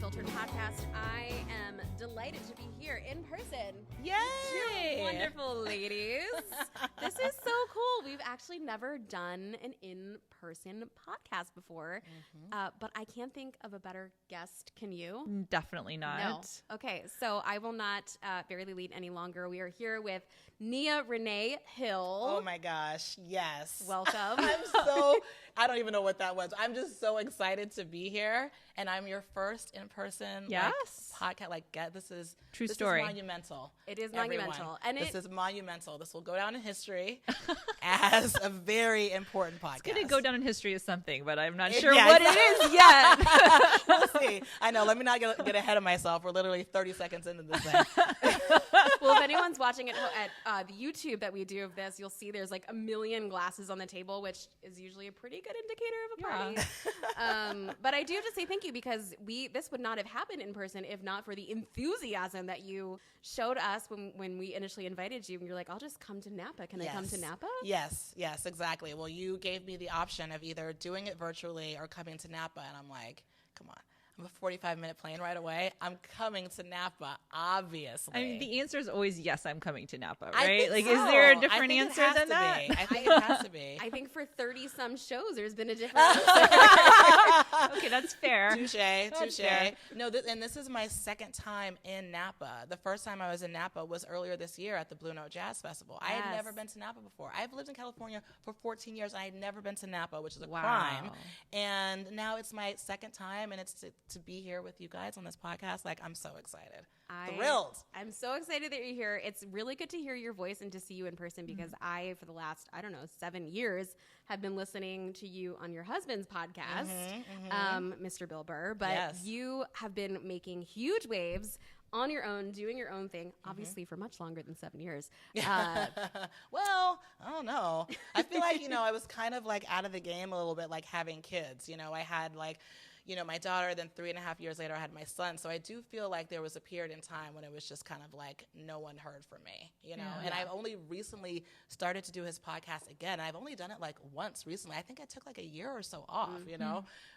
Unfiltered podcast. I am delighted to be here in person. Yay! Two wonderful ladies. This is so cool. We've actually never done an in-person podcast before, but I can't think of a better guest. Can you? Definitely not. No. Okay, so I will not bury the lead any longer. We are here with Nia Renee Hill. Oh my gosh, yes. Welcome. I don't even know what that was. I'm just so excited to be here. And I'm your first in-person podcast. This is true story. This is monumental. It is monumental. And this is monumental. This will go down in history as a very important podcast. It's going to go down in history as something, but I'm not sure what it is yet. We'll see. I know. Let me not get ahead of myself. We're literally 30 seconds into this thing. Well, if anyone's watching it at the YouTube that we do of this, you'll see there's like a million glasses on the table, which is usually a pretty good indicator of a party. But I do have to say thank you, because this would not have happened in person if not for the enthusiasm that you showed us when we initially invited you. And you're like, I'll just come to Napa. Can I come to Napa? Yes, exactly. Well, you gave me the option of either doing it virtually or coming to Napa. And I'm like, come on. I'm a 45-minute plane right away. I'm coming to Napa, obviously. I mean, the answer is always yes, I'm coming to Napa, I right? think Is there a different answer than that? I think it has to be. I think for 30-some shows, there's been a different answer. Okay, that's fair. Touche. No, this is my second time in Napa. The first time I was in Napa was earlier this year at the Blue Note Jazz Festival. I had never been to Napa before. I've lived in California for 14 years, and I had never been to Napa, which is a crime. And now it's my second time, and it's to be here with you guys on this podcast. Like, I'm so excited. Thrilled. I'm so excited that you're here. It's really good to hear your voice and to see you in person, because I, for the last, 7 years, have been listening to you on your husband's podcast, Mr. Bill Burr. But you have been making huge waves on your own, doing your own thing, obviously for much longer than 7 years. Well, I don't know. I feel like, I was kind of like out of the game a little bit, like having kids. I had my daughter, then 3.5 years later I had my son. So I do feel like there was a period in time when it was just kind of like no one heard from me, and I've only recently started to do his podcast again. I've only done it like once recently. I think I took like a year or so off,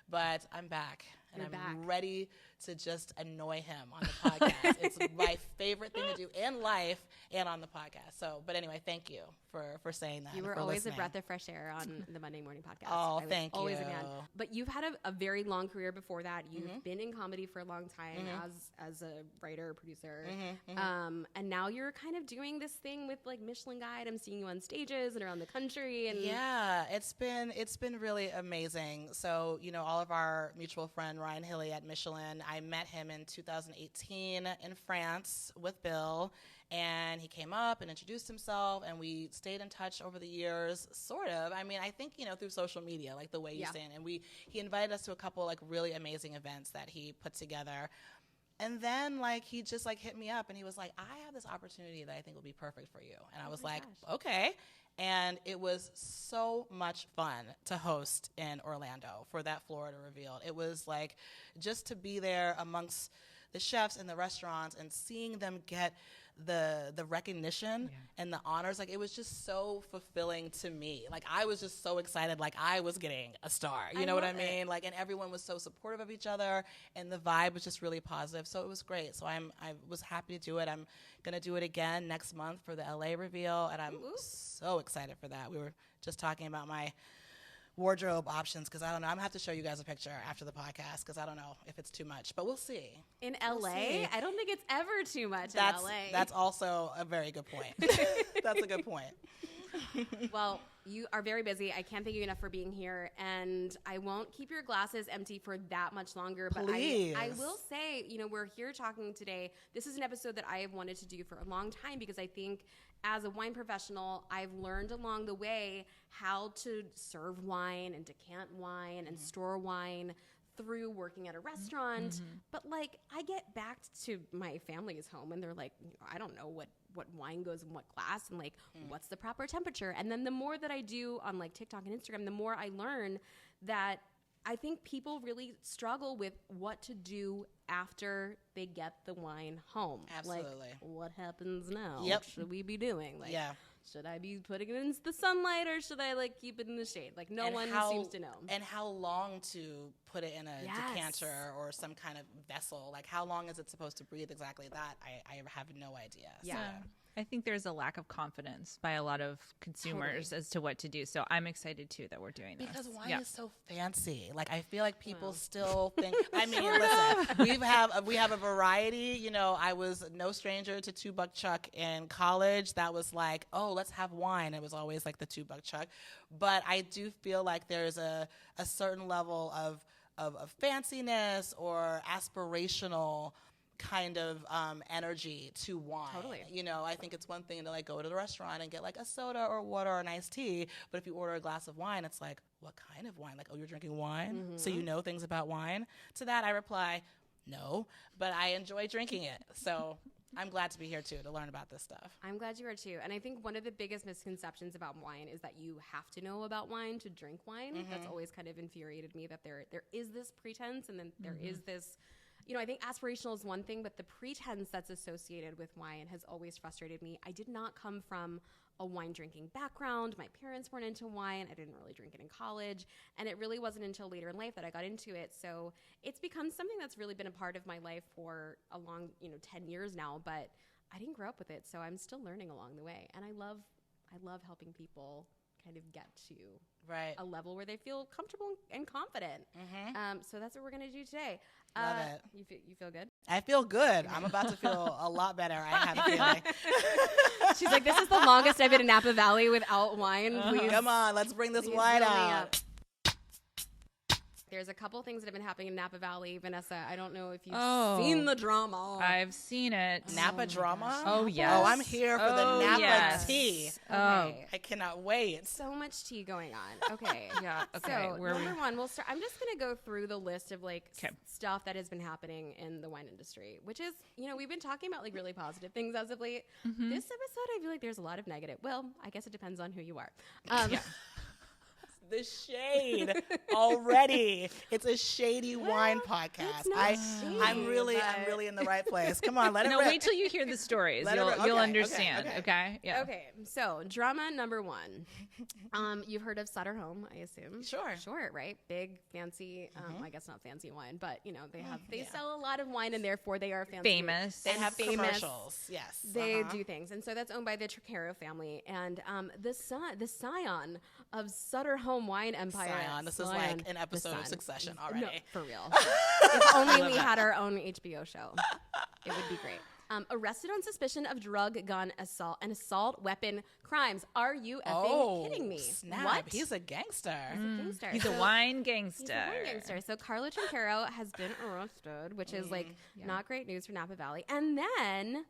but I'm back. And I'm ready to just annoy him on the podcast. It's my favorite thing to do in life and on the podcast. So, but anyway, thank you for saying that. You were always a breath of fresh air on the Monday morning podcast. Oh, thank you. Always a fan. But you've had a very long career before that. You've been in comedy for a long time as a writer, producer. And now you're kind of doing this thing with like Michelin Guide. I'm seeing you on stages and around the country. And it's been really amazing. So, all of our mutual friend Ryan Hilly at Michelin, I met him in 2018 in France with Bill, and he came up and introduced himself, and we stayed in touch over the years, sort of. I mean, I think, through social media, like the way you say it. And he invited us to a couple like really amazing events that he put together. And then he just hit me up and he was like, I have this opportunity that I think will be perfect for you. And I was like, okay. And it was so much fun to host in Orlando for that Florida Revealed. It was like just to be there amongst the chefs in the restaurants and seeing them get the recognition and the honors. Like, it was just so fulfilling to me. Like, I was just so excited, like I was getting a star. You know what I mean? Like, and everyone was so supportive of each other, and the vibe was just really positive. So it was great. So I was happy to do it. I'm gonna do it again next month for the LA Reveal, and I'm so excited for that. We were just talking about my wardrobe options, because I don't know. I'm gonna have to show you guys a picture after the podcast, because I don't know if it's too much, but we'll see. In LA? I don't think it's ever too much in LA. That's also a very good point. That's a good point. Well, you are very busy. I can't thank you enough for being here, and I won't keep your glasses empty for that much longer. But Please. I will say, we're here talking today. This is an episode that I have wanted to do for a long time, because I think as a wine professional, I've learned along the way how to serve wine and decant wine and store wine through working at a restaurant. But I get back to my family's home and they're like, I don't know what wine goes in what glass and what's the proper temperature. And then the more that I do on TikTok and Instagram, the more I learn that I think people really struggle with what to do after they get the wine home. Absolutely. What happens now? Yep. What should we be doing? should I be putting it in the sunlight or should I like keep it in the shade? Like no one seems to know. And how long to put it in a decanter or some kind of vessel? Like how long is it supposed to breathe exactly? That I have no idea. Yeah. So. I think there's a lack of confidence by a lot of consumers as to what to do. So I'm excited too that we're doing this. Because wine is so fancy. Like I feel like people still think. I mean, listen, we have a variety. You know, I was no stranger to $2 Chuck in college. That was like, oh, let's have wine. It was always like the $2 Chuck. But I do feel like there's a certain level of fanciness or aspirational kind of energy to wine. Totally. You know, I think it's one thing to like go to the restaurant and get like a soda or water or an iced tea, but if you order a glass of wine, it's like, what kind of wine? Like, oh, you're drinking wine? So you know things about wine? To that I reply, no, but I enjoy drinking it. So I'm glad to be here too to learn about this stuff. I'm glad you are too. And I think one of the biggest misconceptions about wine is that you have to know about wine to drink wine. That's always kind of infuriated me, that there is this pretense and then there is this, you know, I think aspirational is one thing, but the pretense that's associated with wine has always frustrated me. I did not come from a wine drinking background. My parents weren't into wine. I didn't really drink it in college. And it really wasn't until later in life that I got into it. So it's become something that's really been a part of my life for a long, 10 years now, but I didn't grow up with it. So I'm still learning along the way. And I love helping people kind of get to a level where they feel comfortable and confident. So that's what we're going to do today. Love it. You feel good? I feel good. I'm about to feel a lot better. I have a feeling. She's like, this is the longest I've been in Napa Valley without wine. Please. Come on, let's bring this wine out. There's a couple things that have been happening in Napa Valley. Vanessa, I don't know if you've seen the drama. I've seen it. Napa drama? Oh, yes. Oh, I'm here for the Napa tea. Okay. I cannot wait. So much tea going on. Okay. Yeah. Okay. So number one, we'll start. I'm just going to go through the list of like stuff that has been happening in the wine industry, which is, we've been talking about like really positive things as of late. This episode, I feel like there's a lot of negative. Well, I guess it depends on who you are. The shade already. It's a shady wine podcast. I'm really in the right place. Come on, let it rip. Wait till you hear the stories. You'll understand. Okay. Yeah. Okay. So drama number one. You've heard of Sutter Home, I assume. Sure. Right. Big, fancy. I guess not fancy wine, but they sell a lot of wine, and therefore they are fancy. Famous. They have commercials. Yes. They do things, and so that's owned by the Trocaro family, and the scion of Sutter Home wine empire. This is like an episode of Succession already. No, for real. If only we had our own HBO show, it would be great. Arrested on suspicion of drug, gun, assault, and assault weapon crimes. Are you effing kidding me? Snap. What? He's a gangster. He's a wine gangster. So Carlo Trocaro has been arrested, which is not great news for Napa Valley. And then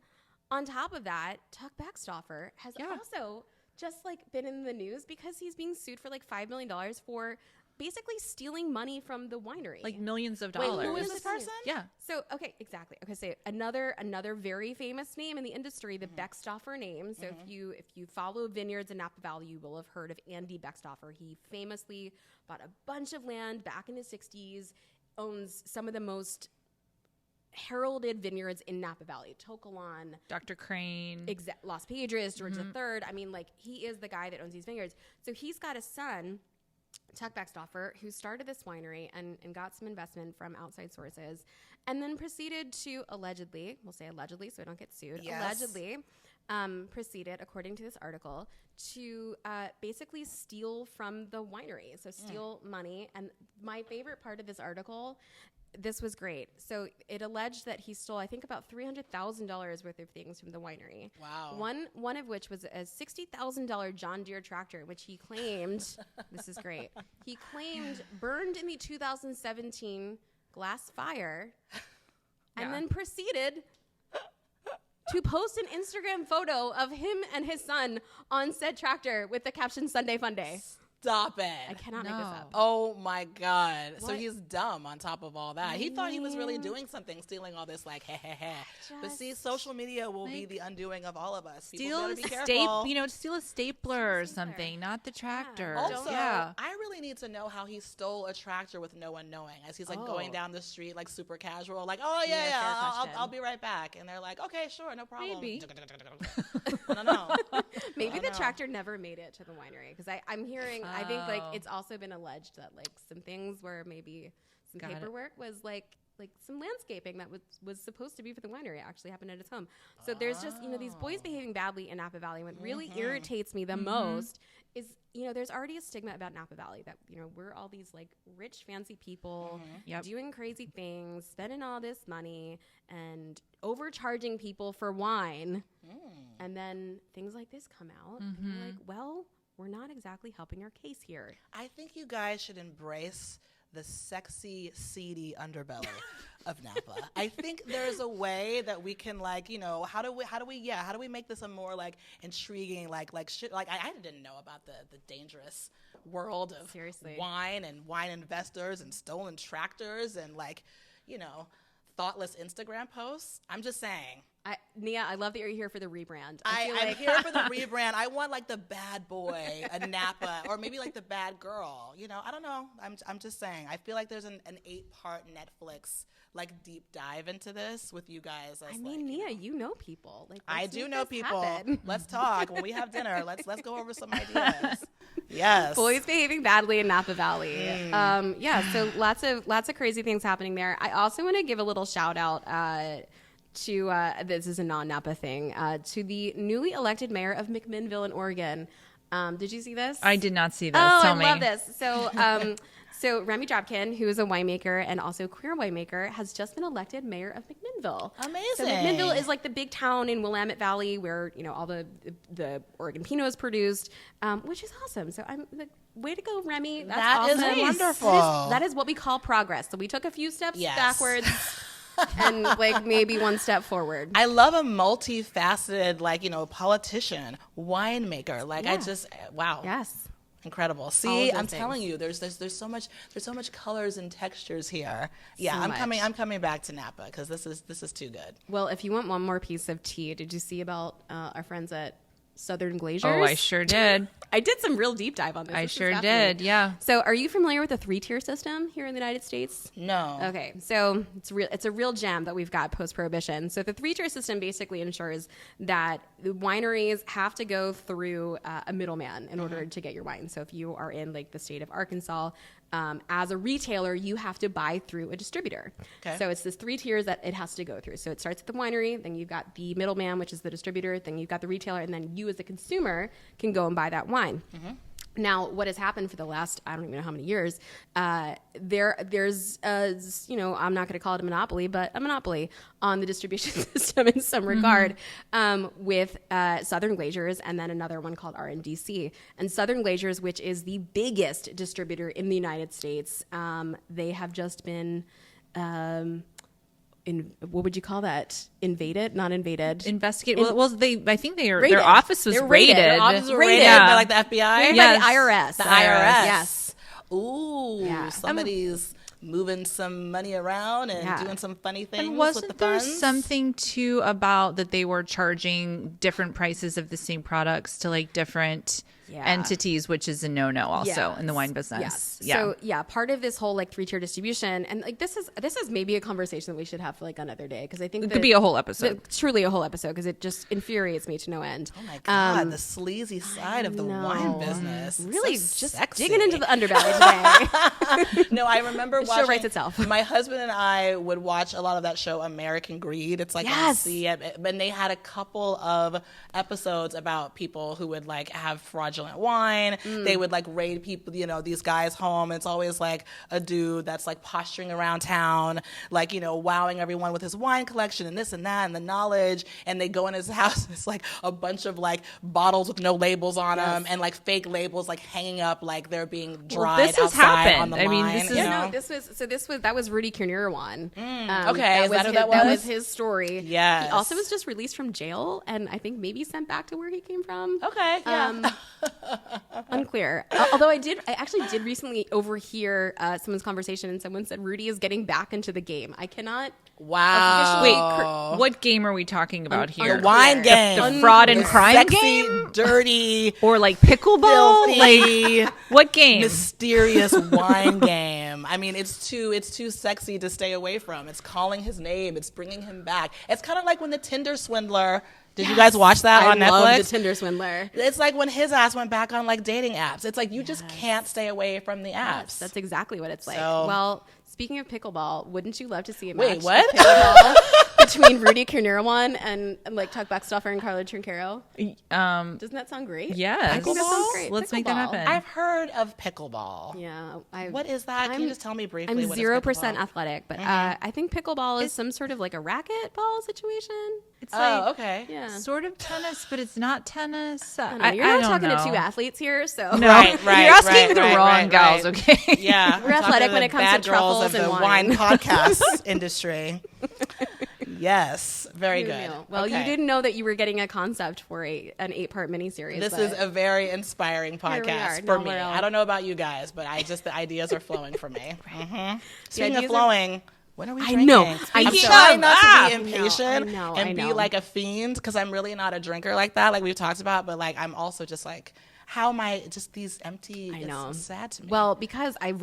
on top of that, Tuck Backstoffer has also just been in the news because he's being sued for $5 million for basically stealing money from the winery. Millions of dollars. Wait, who is this person? Yeah. So, okay, exactly. Okay, so another very famous name in the industry, the Beckstoffer name. So if you follow vineyards in Napa Valley, you will have heard of Andy Beckstoffer. He famously bought a bunch of land back in the 60s, owns some of the most heralded vineyards in Napa Valley. Tokelon, Dr. Crane, Las Piedras, George III. I mean, he is the guy that owns these vineyards. So he's got a son, Tuck Backstoffer, who started this winery and got some investment from outside sources, and then proceeded to allegedly, we'll say allegedly so I don't get sued, allegedly proceeded, according to this article, to basically steal from the winery. So steal money. And my favorite part of this article, this was great. So it alleged that he stole, I think, about $300,000 worth of things from the winery. Wow. One of which was a $60,000 John Deere tractor, which he claimed, this is great, he claimed burned in the 2017 glass fire, and then proceeded to post an Instagram photo of him and his son on said tractor with the caption Sunday Fun Day. Stop it. I cannot make this up. Oh my God. So What? he's dumb on top of all that. He thought he was really doing something, stealing all this like, But see, social media will be the undoing of all of us. People Steal better a be careful. steal a stapler or something, not the tractor. Also, yeah. I really need to know how he stole a tractor with no one knowing, as he's like going down the street like super casual, like, oh Yeah, fair I'll question. be right back, and they're like, okay, sure, no problem. Maybe. I don't know. Maybe the know. tractor never made it to the winery because I'm hearing. I think like it's also been alleged that like some things where maybe some Got it. paperwork was like some landscaping that was supposed to be for the winery actually happened at his home. So there's just these boys behaving badly in Napa Valley. What really irritates me the most is there's already a stigma about Napa Valley that we're all these like rich fancy people Yep. doing crazy things, spending all this money and overcharging people for wine, and then things like this come out and you're like, well, we're not exactly helping our case here. I think you guys should embrace the sexy, seedy underbelly of Napa. I think there's a way that we can how do we make this a more like intriguing shit I didn't know about the dangerous world of Seriously. wine and wine investors and stolen tractors and thoughtless Instagram posts. I'm just saying. Nia, I love that you're here for the rebrand. I'm here for the rebrand. I want like the bad boy, a Napa, or maybe like the bad girl. I don't know. I'm just saying. I feel like there's an 8-part Netflix like deep dive into this with you guys. As, Nia, you know people. Like I let's do make know this people. happen. Let's talk when we have dinner. Let's go over some ideas. Yes. Boys behaving badly in Napa Valley. So lots of crazy things happening there. I also want to give a little shout out to this is a non-Napa thing to the newly elected mayor of McMinnville in Oregon. Did you see this? I did not see this. Oh, Tell I me. love this. So Remy Dropkin, who is a winemaker and also queer winemaker, has just been elected mayor of McMinnville. Amazing. So McMinnville is like the big town in Willamette Valley where all the Oregon Pinot is produced, which is awesome. So I'm like, way to go, Remy. That's That is awesome. wonderful. That is what we call progress. So we took a few steps Yes. backwards and like maybe one step forward. I love a multifaceted, politician, winemaker. Wow. Yes. Incredible. All See, of those I'm things. telling you, there's so much colors and textures here. Yeah, So I'm coming back to Napa because this is too good. Well, if you want one more piece of tea, did you see about our friends at Southern Glaciers? Oh, I sure did. I did some real deep dive on this. I This is sure fascinating. did. Yeah. So, are you familiar with the 3-tier system here in the United States? No. Okay, so it's a real gem that we've got post-prohibition. So the 3-tier system basically ensures that the wineries have to go through a middleman in order to get your wine. So if you are in like the state of Arkansas, as a retailer, you have to buy through a distributor. Okay. So it's this 3 tiers that it has to go through. So it starts at the winery, then you've got the middleman, which is the distributor, then you've got the retailer, and then you as a consumer can go and buy that wine. Now, what has happened for the last, I don't even know how many years, there's, I'm not going to call it a monopoly, but a monopoly on the distribution system in some regard with Southern Glaciers and then another one called RNDC. And Southern Glaciers, which is the biggest distributor in the United States, they have just been... what would you call that? Invaded? Not invaded. Investigate. I think their Raided. office was They're raided. raided. Their offices were Raided. raided Yeah. by like the FBI. Raided Yes. by the IRS. The IRS. Yes. Ooh, Yeah. somebody's moving some money around and Yeah. doing some funny things And with the wasn't there funds. something too about that they were charging different prices of the same products to like different Yeah. entities, which is a no-no also Yes. in the wine business. Yes. Yeah. So yeah, part of this whole like 3-tier distribution, and like this is maybe a conversation that we should have for like another day because I think It could be a whole episode. truly a whole episode because it just infuriates me to no end. Oh my God, the sleazy side of the know. wine business. Really, So just sexy. digging into the underbelly today. No, I remember The show watching. writes itself. My husband and I would watch a lot of that show, American Greed. It's like Yes. and they had a couple of episodes about people who would like have fraudulent wine. They would like raid people, these guys' home. It's always like a dude that's like posturing around town, like wowing everyone with his wine collection and this and that and the knowledge. And they go in his house. And it's like a bunch of like bottles with no labels on them and like fake labels like hanging up like they're being dried this has outside happened. on the I mean, line. this is- you Yeah, know? no, that was Rudy Kiernewan. Okay, is that who that That was? was his story. Yes. He also was just released from jail, and I think maybe sent back to where he came from. Okay, yeah. Unclear. Although I actually did recently overhear someone's conversation, and someone said Rudy is getting back into the game. I cannot. Wow. Wait, what game are we talking about here? The wine game. The fraud and crime Sexy, game? dirty, Or like pickleball? filthy, Like, what game? mysterious wine game. I mean, it's too sexy to stay away from. It's calling his name. It's bringing him back. It's kind of like when the Tinder swindler. Did you guys watch that on Netflix? I love the Tinder swindler. It's like when his ass went back on like dating apps. It's like you just can't stay away from the apps. Yes, that's exactly what it's like. So- Well, speaking of pickleball, wouldn't you love to see a Wait, match what? of pickleball between Rudy Kernirawan and like Tuck Buckstoffer and Carla Trinchero? Doesn't that sound great? Yes. I think that sounds great. Let's make that Pickleball. happen. I've heard of pickleball. Yeah. What is that? Can you just tell me briefly? I'm what is 0% pickleball? athletic, but I think pickleball is some sort of like a racquetball situation. It's Oh, like okay. Yeah. sort of tennis, but it's not tennis. I don't know. You're not talking to two athletes here, so No, Right, you're asking the wrong gals, okay? Yeah, We're athletic when it comes to bad girls truffles of and the wine. podcast industry. Yes, very Who good. knew? Well, you Okay. didn't know that you were getting a concept for an 8-part miniseries. This but is a very inspiring we podcast are. for Now me. we're all- I don't know about you guys, but the ideas are flowing for me. Speaking of ideas are- flowing, when are we I drinking? know. I'm Speaking trying of- not to I be know, impatient I and be know. like a fiend because I'm really not a drinker like that, like we've talked about. But like I'm also just like, how am I just these empty? I know. It's sad to me. Well, because we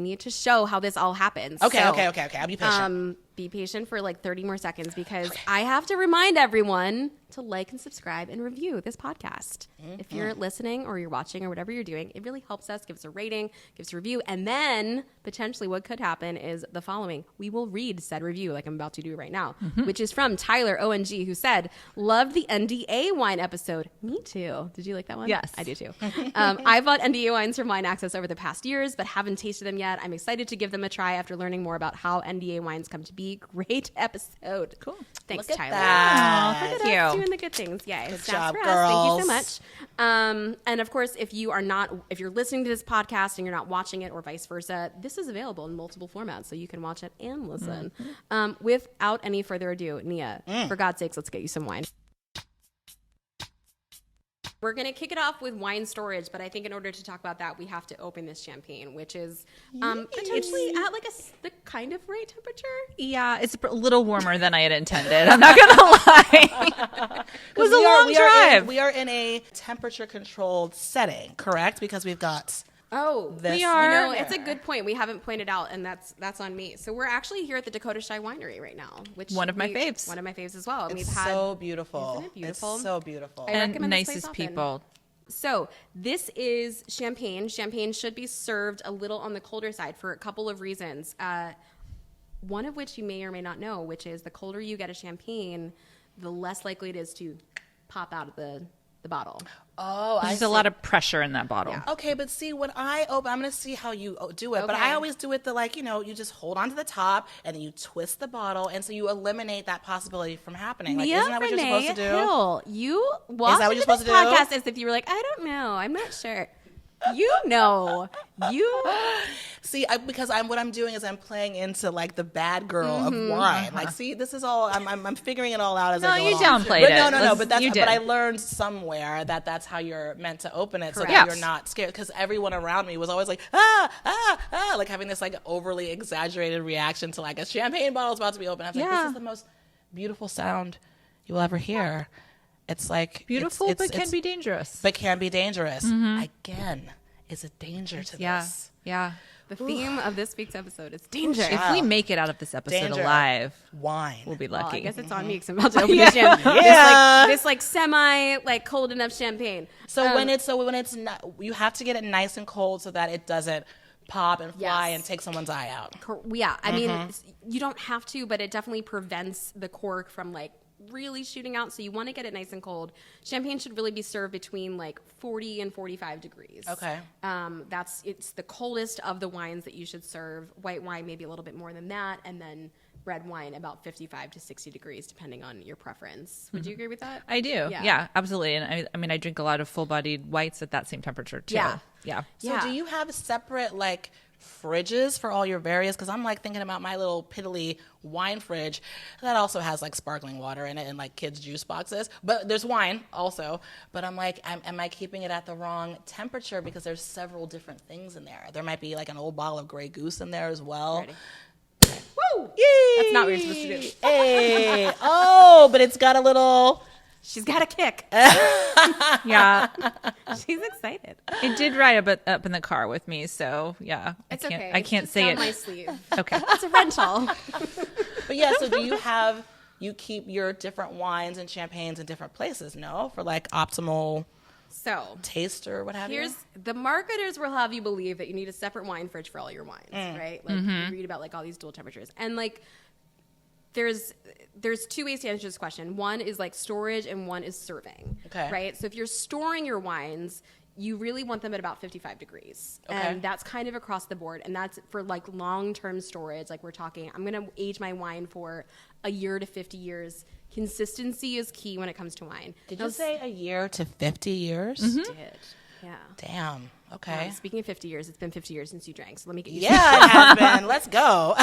need to show how this all happens. okay. So, I'll be patient. Be patient for like 30 more seconds because I have to remind everyone to like and subscribe and review this podcast. If you're listening or you're watching or whatever you're doing, it really helps us. Give us a rating, give us a review, and then potentially what could happen is the following. We will read said review like I'm about to do right now, which is from Tyler ONG, who said, "Loved the NDA wine episode." Me too. Did you like that one? Yes. I do too. I bought NDA wines from Wine Access over the past years, but haven't tasted them yet. I'm excited to give them a try after learning more about how NDA wines come to be. Great episode. Cool. Thanks, Look at Tyler. that. Thank Look at us you. doing the good things. Yay. Good Stats job, for us. Thank you so girls. much. And of course, if you're listening to this podcast and you're not watching it or vice versa, this is available in multiple formats, so you can watch it and listen. Without any further ado, Nia, for God's sakes, let's get you some wine. We're going to kick it off with wine storage, but I think in order to talk about that, we have to open this champagne, which is potentially at like the kind of right temperature. Yeah, it's a little warmer than I had intended. I'm not going to lie. It was a long drive. We are in a temperature controlled setting, correct? Because we've got Oh, this. You know, it's a good point. We haven't pointed out, and that's on me. So we're actually here at the Dakota Shy Winery right now, which One of my faves. One of my faves as well. And It's we've had so beautiful. Isn't it beautiful? It's so beautiful. I And recommend this place nicest often. people. So this is champagne. Champagne should be served a little on the colder side for a couple of reasons. One of which you may or may not know, which is the colder you get a champagne, the less likely it is to pop out of the bottle. Oh, There's a lot of pressure in that bottle. Yeah. Okay, but see, when I open, I'm going to see how you do it. But Okay. I always do it you just hold on to the top and then you twist the bottle. And so you eliminate that possibility from happening. Like, Nia isn't that what you're Renee supposed to do? Hill, you walked that what into you're supposed this to do? podcast as if you were like, I don't know. I'm not sure. You know. See, because what I'm doing is I'm playing into like the bad girl of wine. Like, see, this is all I'm figuring it all out as No, I go you along. downplayed But it. No. But You did. but I learned somewhere that's how you're meant to open it, so Correct. that Yes. you're not scared. Because everyone around me was always like like having this like overly exaggerated reaction to like a champagne bottle is about to be opened. I was like, Yeah. this is the most beautiful sound you will ever hear. It's like Beautiful, it's- but can be dangerous. but can be dangerous. Again, is a danger to yeah. this. Yeah. The theme of this week's episode is danger. If we make it out of this episode Danger. alive, Wine. we'll be Well, lucky. I guess it's on me because I'm about to open this champagne. Yeah. This like semi like cold enough champagne. So when it's not, you have to get it nice and cold so that it doesn't pop and fly Yes. and take someone's eye out. Yeah, I mean, you don't have to, but it definitely prevents the cork from like really shooting out. So you want to get it nice and cold. Champagne should really be served between like 40 and 45 degrees. Okay. It's the coldest of the wines that you should serve. White wine maybe a little bit more than that, and then red wine about 55 to 60 degrees depending on your preference. Would you agree with that? I do. Yeah, absolutely. And I mean, I drink a lot of full-bodied whites at that same temperature too. Yeah. Yeah. So do you have separate like fridges for all your various, because I'm like thinking about my little piddly wine fridge that also has like sparkling water in it and like kids juice boxes, but there's wine also. But I'm like, am I keeping it at the wrong temperature, because there's several different things in there. There might be like an old bottle of Grey Goose in there as well. Ready. Woo! Yay! That's not what you're supposed to do. Hey! Oh, but it's got a little. She's got a kick. Yeah. She's excited. It did ride up in the car with me, so yeah. It's I okay. can't It's say down it. my sleeve. Okay. It's a rental. But yeah, so you keep your different wines and champagnes in different places, no? For like optimal So taste or what have you? the marketers will have you believe that you need a separate wine fridge for all your wines, right? Like you read about like all these dual temperatures. And like there's two ways to answer this question. One is like storage and one is serving. Okay. Right? So if you're storing your wines, you really want them at about 55 degrees. Okay. And that's kind of across the board. And that's for like long-term storage. Like we're talking, I'm going to age my wine for a year to 50 years. Consistency is key when it comes to wine. Did you say a year to 50 years? Did. Yeah. Damn. Okay. Speaking of 50 years, it's been 50 years since you drank. So let me get you. Yeah, it has been. Let's go.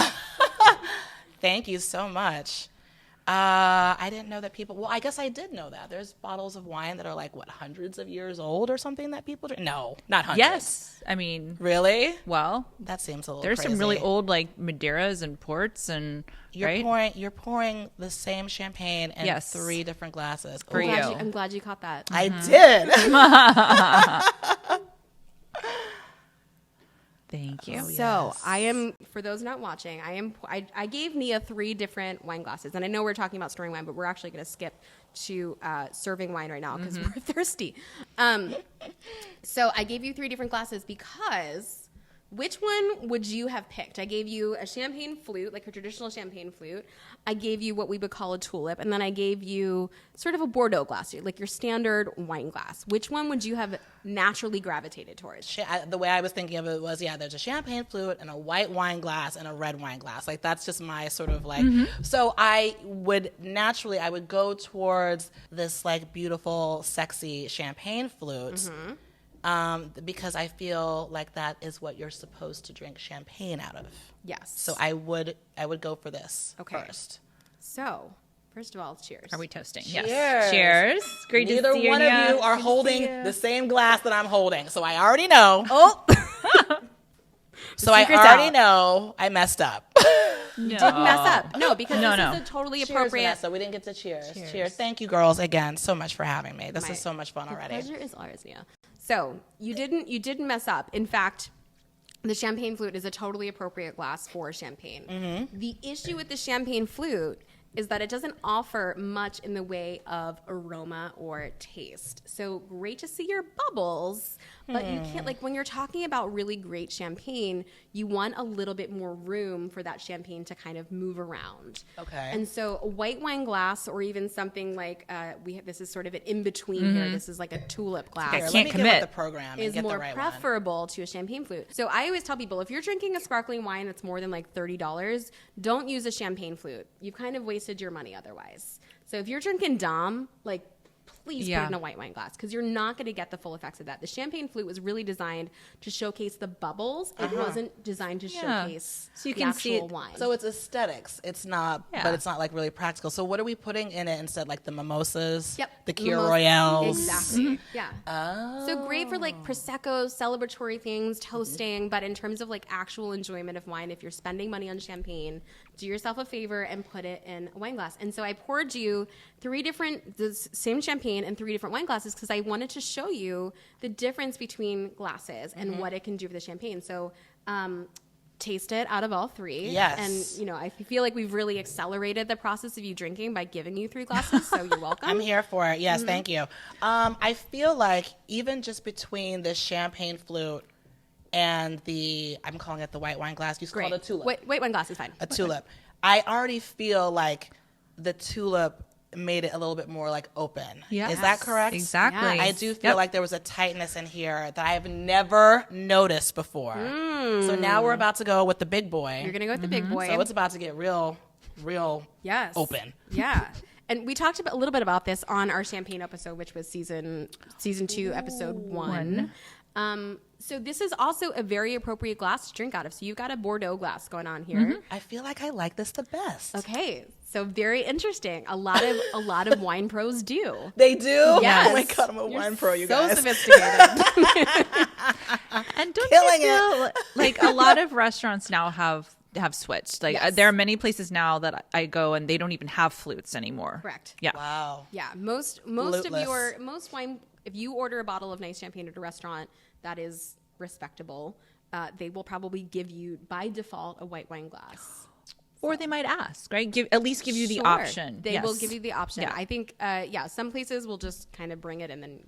Thank you so much. I didn't know that people. Well, I guess I did know that. There's bottles of wine that are like what, hundreds of years old or something that people drink. No, not hundreds. Yes. I mean, Really? well, That seems a little. there's crazy. some really old like Madeiras and ports and right. You're pouring the same champagne in Yes. 3 different glasses. For Ooh, you. I'm glad you caught that. I did. Thank you. So I am, for those not watching, I gave Nia 3 different wine glasses, and I know we're talking about storing wine, but we're actually going to skip to serving wine right now because we're thirsty. So I gave you 3 different glasses because which one would you have picked? I gave you a champagne flute, like a traditional champagne flute. I gave you what we would call a tulip, and then I gave you sort of a Bordeaux glass, like your standard wine glass. Which one would you have naturally gravitated towards? The way I was thinking of it was, there's a champagne flute and a white wine glass and a red wine glass. Like that's just my sort of like. So I would go towards this like beautiful, sexy champagne flute. Because I feel like that is what you're supposed to drink champagne out of. Yes. So I would go for this Okay. first. So, first of all, cheers. Are we toasting? Cheers. Yes. Cheers. Great Neither to see you. one of Nia. you are holding the same glass that I'm holding, so I already know. Oh, So I secret's already out. know I messed up. No. didn't mess up. No, because No, this no. is a totally Cheers, appropriate. Vanessa. We didn't get to cheers. Cheers. Thank you, girls, again so much for having me. This My- is so much fun already. Pleasure is ours, Nia. So you didn't mess up. In fact, the champagne flute is a totally appropriate glass for champagne. The issue with the champagne flute is that it doesn't offer much in the way of aroma or taste. So great to see your bubbles, but you can't, like when you're talking about really great champagne, you want a little bit more room for that champagne to kind of move around. Okay. And so a white wine glass or even something like, this is sort of an in-between here. This is like a tulip glass. I Here, can't let me commit. get with the program and Is get more the right one. preferable to a champagne flute. So I always tell people, if you're drinking a sparkling wine that's more than like $30, don't use a champagne flute. You've kind of wasted your money otherwise. So if you're drinking Dom, like please put it in a white wine glass because you're not going to get the full effects of that. The champagne flute was really designed to showcase the bubbles. It wasn't designed to showcase So you the can see actual it. wine. So it's aesthetics. It's not, but it's not like really practical. So what are we putting in it instead? Like the mimosas, the Kir Mimosas. Royales. Exactly. Yeah. So great for like prosecco, celebratory things, toasting. But in terms of like actual enjoyment of wine, if you're spending money on champagne, do yourself a favor and put it in a wine glass. And so I poured you the same champagne in 3 different wine glasses because I wanted to show you the difference between glasses and what it can do for the champagne. So taste it out of all 3. Yes. And, I feel like we've really accelerated the process of you drinking by giving you 3 glasses. So you're welcome. I'm here for it. Yes, thank you. I feel like even just between the champagne flute and I'm calling it the white wine glass. You call it a tulip. White wine glass is fine. A tulip. I already feel like the tulip made it a little bit more like open. Yeah. Is that correct? Exactly. Yes. I do feel like there was a tightness in here that I have never noticed before. So now we're about to go with the big boy. You're going to go with the big boy. So it's about to get real Yes. open. Yeah. And we talked a little bit about this on our champagne episode, which was season 2, episode 1. So this is also a very appropriate glass to drink out of. So you've got a Bordeaux glass going on here. I feel like I like this the best. Okay, so very interesting. A lot of wine pros do. They do? Yes. Oh my God, I'm a wine pro, you guys. So sophisticated. And don't Killing you feel like a lot of restaurants now have switched? Like Yes. there are many places now that I go and they don't even have flutes anymore. Correct. Yeah. Wow. Yeah, most wine, if you order a bottle of nice champagne at a restaurant that is respectable, they will probably give you by default a white wine glass. Or they might ask, right? At least give you the Sure. option. They Yes. will give you the option. Yeah. I think, some places will just kind of bring it, and then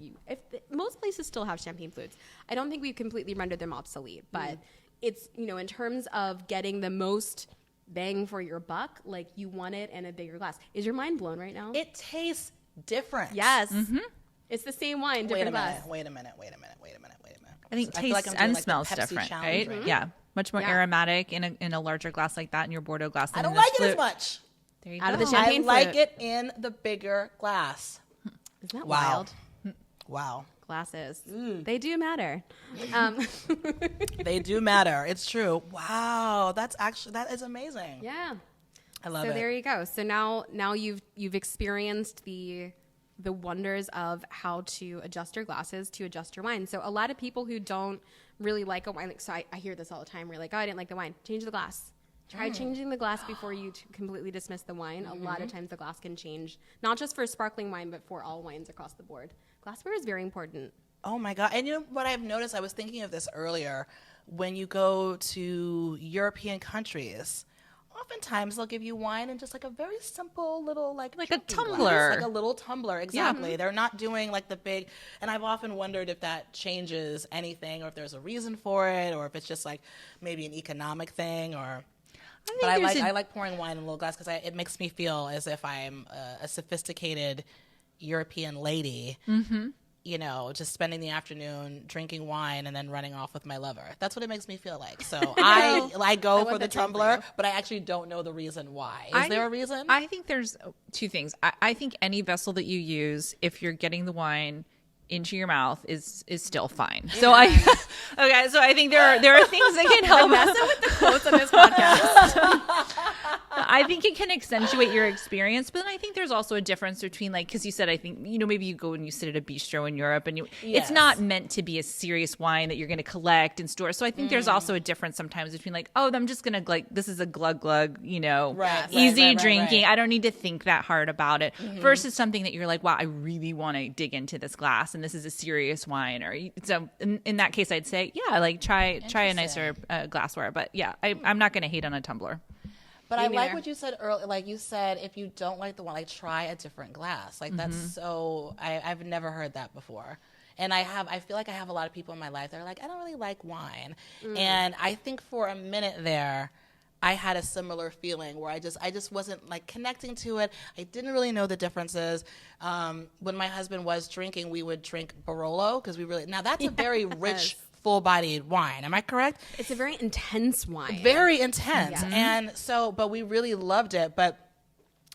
most places still have champagne flutes. I don't think we've completely rendered them obsolete, but it's, in terms of getting the most bang for your buck, like you want it in a bigger glass. Is your mind blown right now? It tastes different. Yes. It's the same wine, different glass. Wait a minute. I think I feel like tastes I'm doing and like the smells Pepsi different, challenge right? right Yeah. Much more Yeah. aromatic in a larger glass like that in your Bordeaux glass. I than don't in this like it as flute. much. There you Out go. of the I champagne like flute. it in the bigger glass. Isn't that Wow. wild? Wow. Glasses. They do matter. They do matter. It's true. Wow. That is amazing. Yeah. I love So it. there you go. So now you've experienced the wonders of how to adjust your glasses to adjust your wine. So a lot of people who don't really like a wine, like, so I hear this all the time. We're like, oh, I didn't like the wine. Change the glass. Try changing the glass before you completely dismiss the wine. A lot of times the glass can change, not just for sparkling wine, but for all wines across the board. Glassware is very important. Oh my God. And you know what I've noticed? I was thinking of this earlier. When you go to European countries, oftentimes they'll give you wine in just like a very simple little like a drinking glass. tumbler. Like a little tumbler, exactly. They're not doing like the big, and I've often wondered if that changes anything or if there's a reason for it or if it's just like maybe an economic thing or... But I like pouring wine in a little glass because it makes me feel as if I'm a sophisticated European lady, you know, just spending the afternoon drinking wine and then running off with my lover. That's what it makes me feel like. So I go for the that drink for tumbler, you. but I actually don't know the reason why. Is I- there a reason? I think there's two things. I think any vessel that you use, if you're getting the wine into your mouth, is still fine. So I think there are things that can help. Messing with the quotes on this podcast. I think it can accentuate your experience, but then I think there's also a difference between, like, because you said, I think, maybe you go and you sit at a bistro in Europe and it's not meant to be a serious wine that you're going to collect and store. So I think there's also a difference sometimes between like, oh, I'm just going to like, this is a glug, easy drinking. Right. I don't need to think that hard about it versus something that you're like, wow, I really want to dig into this glass and this is a serious wine. Or so in that case, I'd say, yeah, like try a nicer glassware. But yeah, I'm not going to hate on a tumbler. But Me I like neither. what you said earlier. Like you said, if you don't like the wine, like try a different glass. Like that's so. I've never heard that before, and I feel like I have a lot of people in my life that are like, I don't really like wine, and I think for a minute there, I had a similar feeling where I just wasn't like connecting to it. I didn't really know the differences. When my husband was drinking, we would drink Barolo because now that's a very rich, full-bodied wine. Am I correct? It's a very intense wine. Very intense. Yes. And so, but we really loved it. But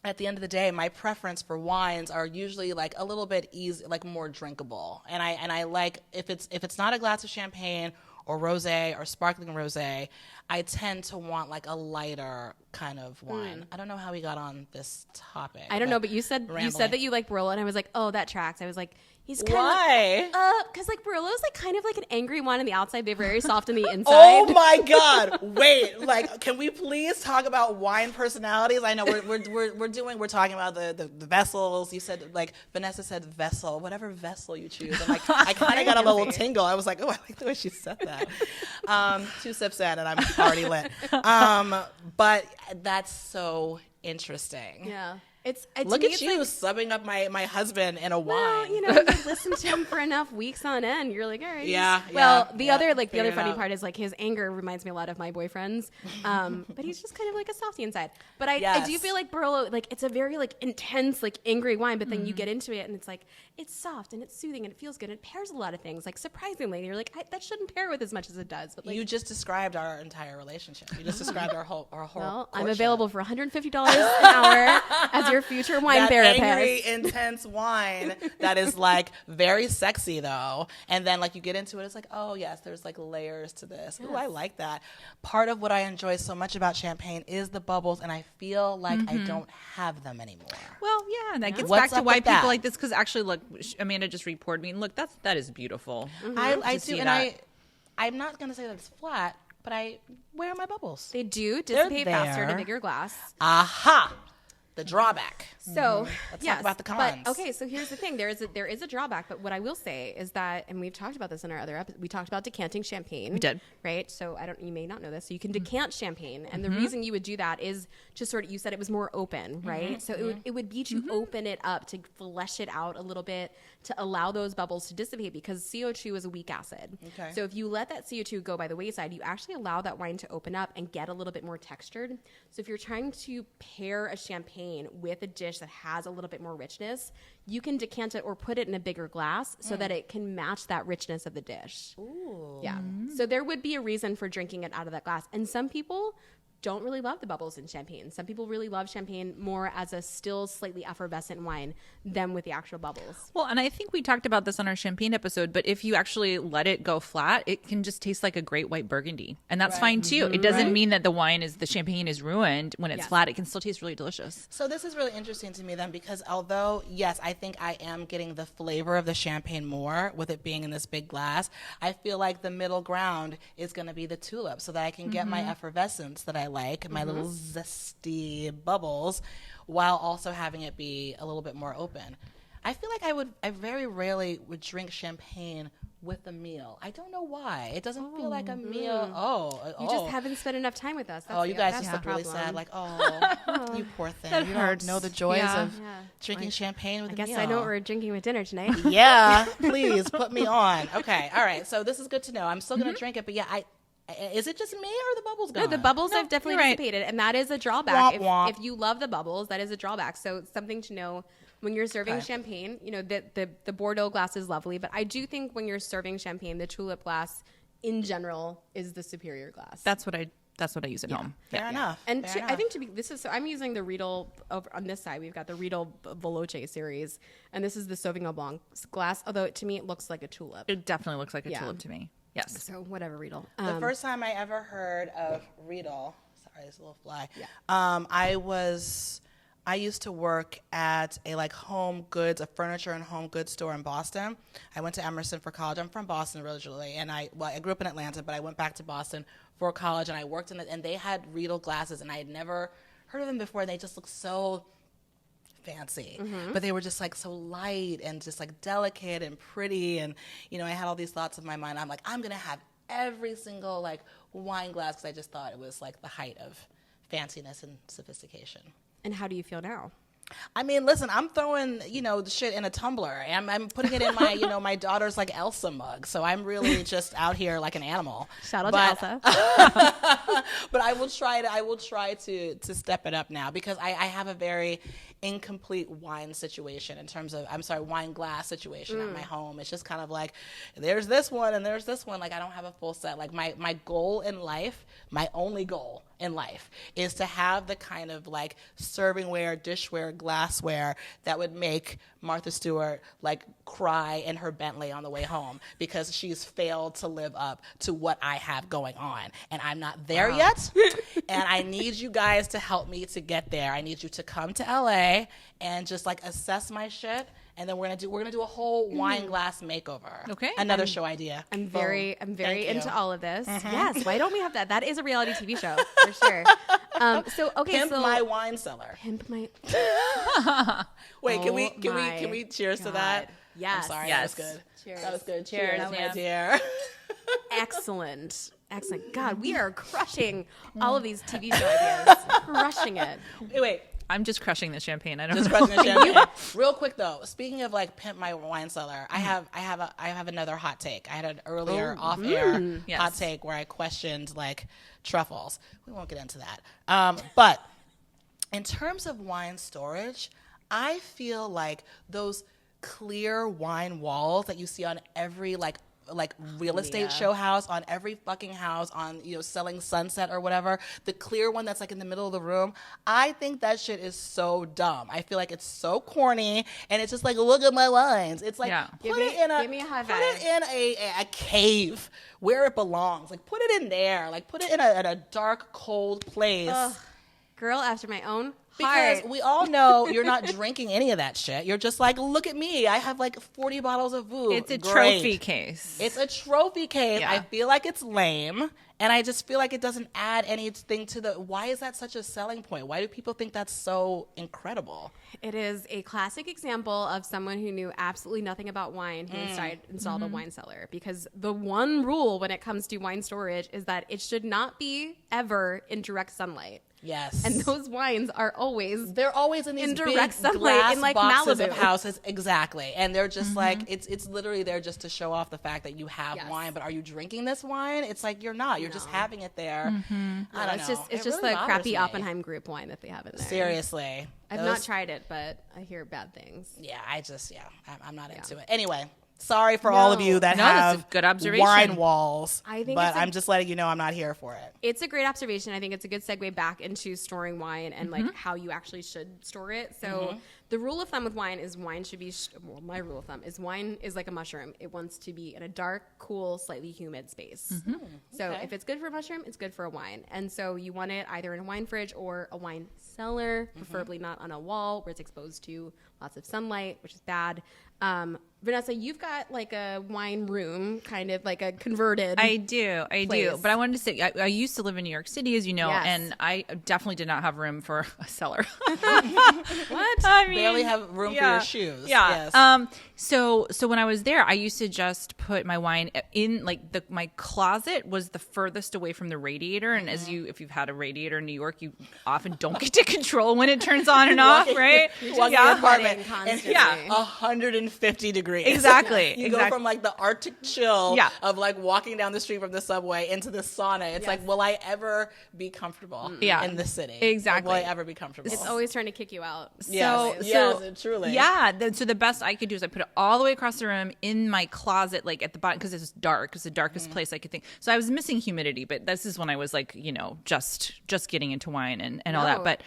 at the end of the day, my preference for wines are usually like a little bit easy, like more drinkable. And I like, if it's not a glass of champagne or rosé or sparkling rosé, I tend to want like a lighter kind of wine. I don't know how we got on this topic. I don't know, but you said rambling. that you like Barolo, and I was like, oh, that tracks. I was like, he's kind Why? of because like Barolos like kind of like an angry wine on the outside, but very soft on the inside. Oh my God! Wait, like, can we please talk about wine personalities? I know we're talking about the vessels. You said like Vanessa said vessel, whatever vessel you choose. And like I kind of got a little tingle. I was like, oh, I like the way she said that. 2 sips in, and I'm already lit. But that's so interesting. Yeah. Look to me, at it's you like, subbing up my husband in a wine. well, you listen to him for enough weeks on end, you're like, all right. Yeah, Well, yeah, the yeah, other figure it funny out. part is like his anger reminds me a lot of my boyfriend's, but he's just kind of like a softie inside. But I do Yes. feel like Barolo, like it's a very like intense, like angry wine, but then you get into it and it's like it's soft and it's soothing and it feels good. It pairs a lot of things. Like surprisingly, you're like that shouldn't pair with as much as it does. But like, You just described our entire relationship. You just described our whole. well, I'm courtship. available for $150 an hour as your future wine that therapist. angry, intense wine that is like very sexy though. And then like you get into it, it's like, oh yes, there's like layers to this. Ooh, I like that. Part of what I enjoy so much about champagne is the bubbles, and I feel like I don't have them anymore. Well, yeah, and that gets What's back to up why with people that? like this, because actually, look, Amanda just reported me, and look, that is beautiful. I to see do, and that. I'm not gonna say that it's flat, but where are my bubbles? They do dissipate faster in a there. bigger glass. Aha! The drawback. So Let's yes, talk about the but, cons. okay, so here's the thing: there is a drawback, but what I will say is that, and we've talked about this in our other episode. We talked about decanting champagne. We did, right? So you may not know this. So you can decant champagne, and the reason you would do that is just sort of, you said it was more open, right? So it would be to open it up, to flesh it out a little bit, to allow those bubbles to dissipate, because CO2 is a weak acid. Okay. So if you let that CO2 go by the wayside, you actually allow that wine to open up and get a little bit more textured. So if you're trying to pair a champagne with a dish that has a little bit more richness, you can decant it or put it in a bigger glass so that it can match that richness of the dish. Ooh. Yeah. So there would be a reason for drinking it out of that glass. And some people don't really love the bubbles in champagne. Some people really love champagne more as a still slightly effervescent wine than with the actual bubbles. Well, and I think we talked about this on our champagne episode, but if you actually let it go flat, it can just taste like a great white Burgundy. And that's fine too. It doesn't mean that the champagne is ruined when it's flat. It can still taste really delicious. So this is really interesting to me then, because although, yes, I think I am getting the flavor of the champagne more with it being in this big glass, I feel like the middle ground is going to be the tulip, so that I can get my effervescence that I like, my little zesty bubbles, while also having it be a little bit more open. I feel like I very rarely would drink champagne with a meal. I don't know why. It doesn't feel like a meal. You just haven't spent enough time with us. You guys that's just the look really problem. sad. Like, you poor thing. That you hurts. don't know the joys of Yeah. drinking champagne with I a guess meal. I know what we're drinking with dinner tonight. Yeah, please put me on. Okay, all right. So this is good to know. I'm still gonna drink it, but yeah, is it just me or the bubbles gone? No, the bubbles have definitely you're right. dissipated, and that is a drawback. Womp womp. If you love the bubbles, that is a drawback. So it's something to know when you're serving champagne. You know, the Bordeaux glass is lovely, but I do think when you're serving champagne, the tulip glass in general is the superior glass. That's what I use at home. Fair enough. And Fair I think so I'm using the Riedel over on this side. We've got the Riedel Veloce series, and this is the Sauvignon Blanc glass. Although to me it looks like a tulip. It definitely looks like a tulip to me. Yes. So whatever, Riedel. The first time I ever heard of Riedel, sorry, it's a little fly. Yeah. I used to work at a furniture and home goods store in Boston. I went to Emerson for college. I'm from Boston originally, and I grew up in Atlanta, but I went back to Boston for college, and I worked in it, and they had Riedel glasses, and I had never heard of them before, and they just looked so fancy, but they were just like so light and just like delicate and pretty, and I had all these thoughts in my mind. I'm like, I'm gonna have every single like wine glass, because I just thought it was like the height of fanciness and sophistication. And how do you feel now? I mean, listen, I'm throwing, the shit in a tumbler, and I'm putting it in my, my daughter's like Elsa mug. So I'm really just out here like an animal. Shout out to Elsa. But I will try to step it up now, because I have a very incomplete wine situation wine glass situation at my home. It's just kind of like, there's this one and there's this one. Like, I don't have a full set. Like my goal in life, my only goal in life is to have the kind of like servingware, dishware, glassware that would make Martha Stewart like cry in her Bentley on the way home, because she's failed to live up to what I have going on, and I'm not there yet. And I need you guys to help me to get there. I need you to come to LA and just like assess my shit, and then we're gonna do a whole wine glass makeover. Okay. Another show idea. I'm very Thank into you. all of this. Yes. Why don't we have that? That is a reality TV show for sure. Pimp my wine cellar. Pimp my. Wait, can Oh we cheers to God. that? Yes. I'm sorry, Yes. that was good. Cheers. That was good. Cheers, Cheers, my yeah. dear. Excellent. God, we are crushing all of these TV show ideas. Crushing it. Wait. I'm just crushing the champagne. I don't Just know. crushing the champagne. Real quick though, speaking of like pimp my wine cellar, I have another hot take. I had an earlier off-air Yes. hot take where I questioned like truffles. We won't get into that. But in terms of wine storage, I feel like those clear wine walls that you see on every like like real estate show house, on every fucking house, on, you know, Selling Sunset or whatever, the clear one that's like in the middle of the room. I think that shit is so dumb. I feel like it's so corny, and it's just like, look at my wines. It's like, give me a high five. Put it in a cave where it belongs. Like, put it in there. Like, put it in a dark, cold place. Ugh. Girl after my own because heart. we all know you're not drinking any of that shit. You're just like, look at me. I have like 40 bottles of booze. It's a trophy case. It's a trophy case. Yeah. I feel like it's lame. And I just feel like it doesn't add anything to the, why is that such a selling point? Why do people think that's so incredible? It is a classic example of someone who knew absolutely nothing about wine who installed a wine cellar. Because the one rule when it comes to wine storage is that it should not be ever in direct sunlight. Yes. And those wines are always they're always in these direct big sunlight glass in like boxes Malibu of houses. Exactly. And they're just like, it's literally there just to show off the fact that you have wine, but are you drinking this wine? It's like, you're not. You're just having it there. I don't know. It's just really the crappy bothers me. Oppenheim group wine that they have in there. Seriously. I've not tried it, but I hear bad things. Yeah, I'm not into it. Anyway, sorry for all of you that that's have a good observation. wine walls. I think but I'm just letting you know I'm not here for it. It's a great observation. I think it's a good segue back into storing wine and like how you actually should store it. So the rule of thumb with wine is wine should be, my rule of thumb is wine is like a mushroom. It wants to be in a dark, cool, slightly humid space. So if it's good for a mushroom, it's good for a wine. And so you want it either in a wine fridge or a wine cellar, preferably not on a wall where it's exposed to lots of sunlight, which is bad. Vanessa, you've got like a wine room, kind of like a converted. I do. But I wanted to say, I used to live in New York City, as you know, Yes. and I definitely did not have room for a cellar. What? I mean, Barely have room for your shoes. Yeah. Yes. So when I was there, I used to just put my wine in like my closet was the furthest away from the radiator, and if you've had a radiator in New York, you often don't get to control when it turns on and off, right? You walk in the apartment and constantly. it's 150 degrees. Exactly. You go from like the Arctic chill Yeah. of like walking down the street from the subway into the sauna. It's like, will I ever be comfortable in the city? Exactly. Will I ever be comfortable? It's always trying to kick you out. Yes, truly. Yeah. So the best I could do is I put it all the way across the room in my closet, like at the bottom, because it's dark. It's the darkest place I could think. So I was missing humidity, but this is when I was like, just getting into wine and all that. But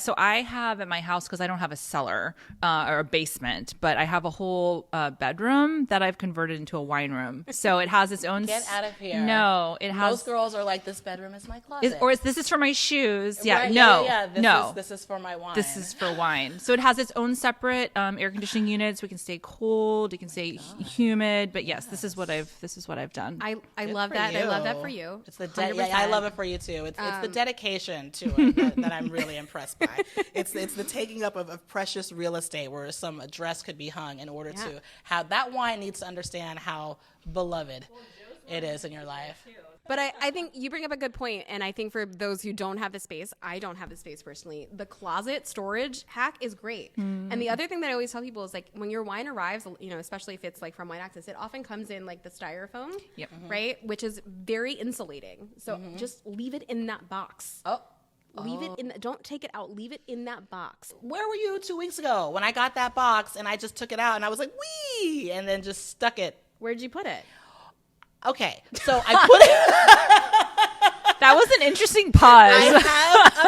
so I have at my house, because I don't have a cellar or a basement, but I have a whole bedroom that I've converted into a wine room. So it has its own. Get out of here. No, it has. Most girls are like, this bedroom is my closet. This is for my shoes. Yeah, Right, no. This is for my wine. This is for wine. So it has its own separate air conditioning units. We can stay cold. It can stay humid. But yes, this is what I've done. I Good love for that. I love that you. for you. It's the 100%. I love it for you too. It's the dedication to it that I'm really impressed by. It's the taking up of precious real estate where some address could be hung in order to have that wine needs to understand how beloved it is in your life. But I think you bring up a good point, and I think for those who don't have the space, I don't have the space personally, the closet storage hack is great. And the other thing that I always tell people is like when your wine arrives, especially if it's like from Wine Access, it often comes in like the styrofoam, right? Which is very insulating. So just leave it in that box. Leave it in. Don't take it out. Leave it in that box. Where were you 2 weeks ago when I got that box and I just took it out and I was like, wee, and then just stuck it? Where'd you put it? Okay, so I put it. That was an interesting pause. I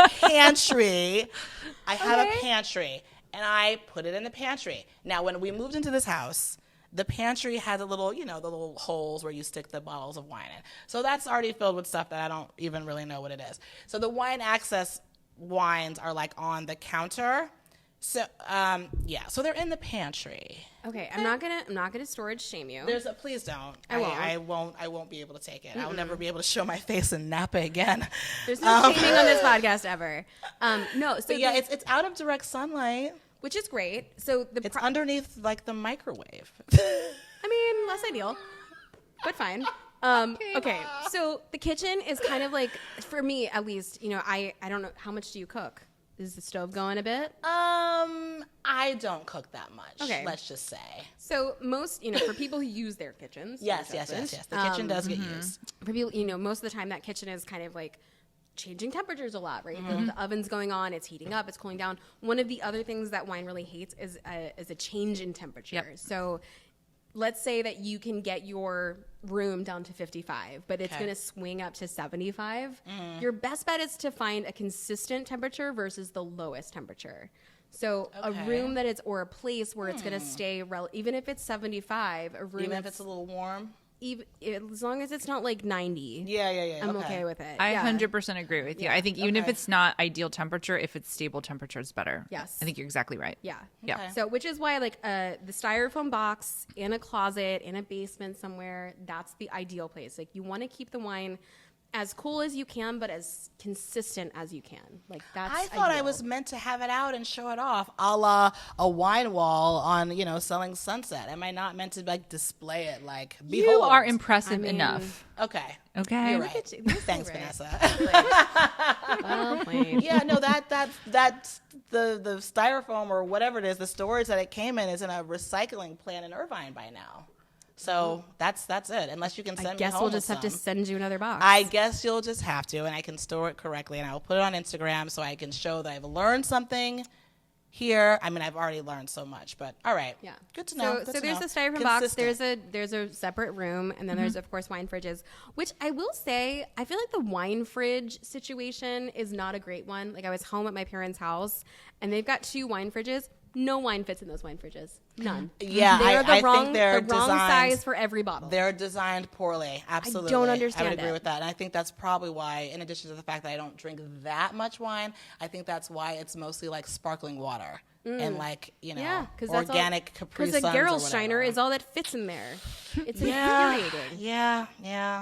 have a pantry. And I put it in the pantry. Now, when we moved into this house, the pantry had the little holes where you stick the bottles of wine in. So that's already filled with stuff that I don't even really know what it is. So the Wine Access wines are like on the counter. So so they're in the pantry. Okay, I'm not gonna storage shame you. Please don't. I won't. I won't be able to take it. I'll never be able to show my face in Napa again. There's no shaming on this podcast ever. No, so it's out of direct sunlight, which is great. So it's underneath like the microwave. I mean, less ideal, but fine. Okay, so the kitchen is kind of like, for me at least, I don't know, how much do you cook? Is the stove going a bit? I don't cook that much. Okay. Let's just say. So most, for people who use their kitchens. Yes. The kitchen does get used. For people, most of the time that kitchen is kind of like changing temperatures a lot, right? The oven's going on, it's heating up, it's cooling down. One of the other things that wine really hates is a change in temperature. Yep. So let's say that you can get your room down to 55, but it's going to swing up to 75. Your best bet is to find a consistent temperature versus the lowest temperature. So a room that is, or a place where it's going to stay, even if it's 75, a room even if it's a little warm. Even, as long as it's not like 90. Yeah. I'm okay with it. I 100% agree with you. I think even if it's not ideal temperature, if it's stable temperature, it's better. Yes. I think you're exactly right. Yeah. Yeah. So, which is why like the styrofoam box in a closet, in a basement somewhere, that's the ideal place. Like you want to keep the wine as cool as you can, but as consistent as you can. Like that's I thought ideal. I was meant to have it out and show it off, a la a wine wall on, Selling Sunset. Am I not meant to like display it like, behold? You are impressive enough. Okay. Okay. You're Look right. at you. You're so Thanks, right. Vanessa. Well played. Yeah, no, that's the styrofoam or whatever it is, the storage that it came in is in a recycling plant in Irvine by now. So that's it. Unless you can send I me guess home we'll with just have to some. send you another box. I guess you'll just have to, and I can store it correctly, and I will put it on Instagram so I can show that I've learned something here. I mean, I've already learned so much, but all right. Yeah. Good to know. So there's a styrofoam box. There's a separate room, and then there's of course wine fridges. Which I will say, I feel like the wine fridge situation is not a great one. Like I was home at my parents' house, and they've got 2 wine fridges. No wine fits in those wine fridges. None. Yeah, They're I wrong, think they're the wrong designed, size for every bottle. They're designed poorly. Absolutely. don't understand I would agree it. with that. And I think that's probably why, in addition to the fact that I don't drink that much wine, I think that's why it's mostly like sparkling water. And like, organic Capri Suns because a or Gerolsteiner whatever. is all that fits in there. It's infuriating. Yeah,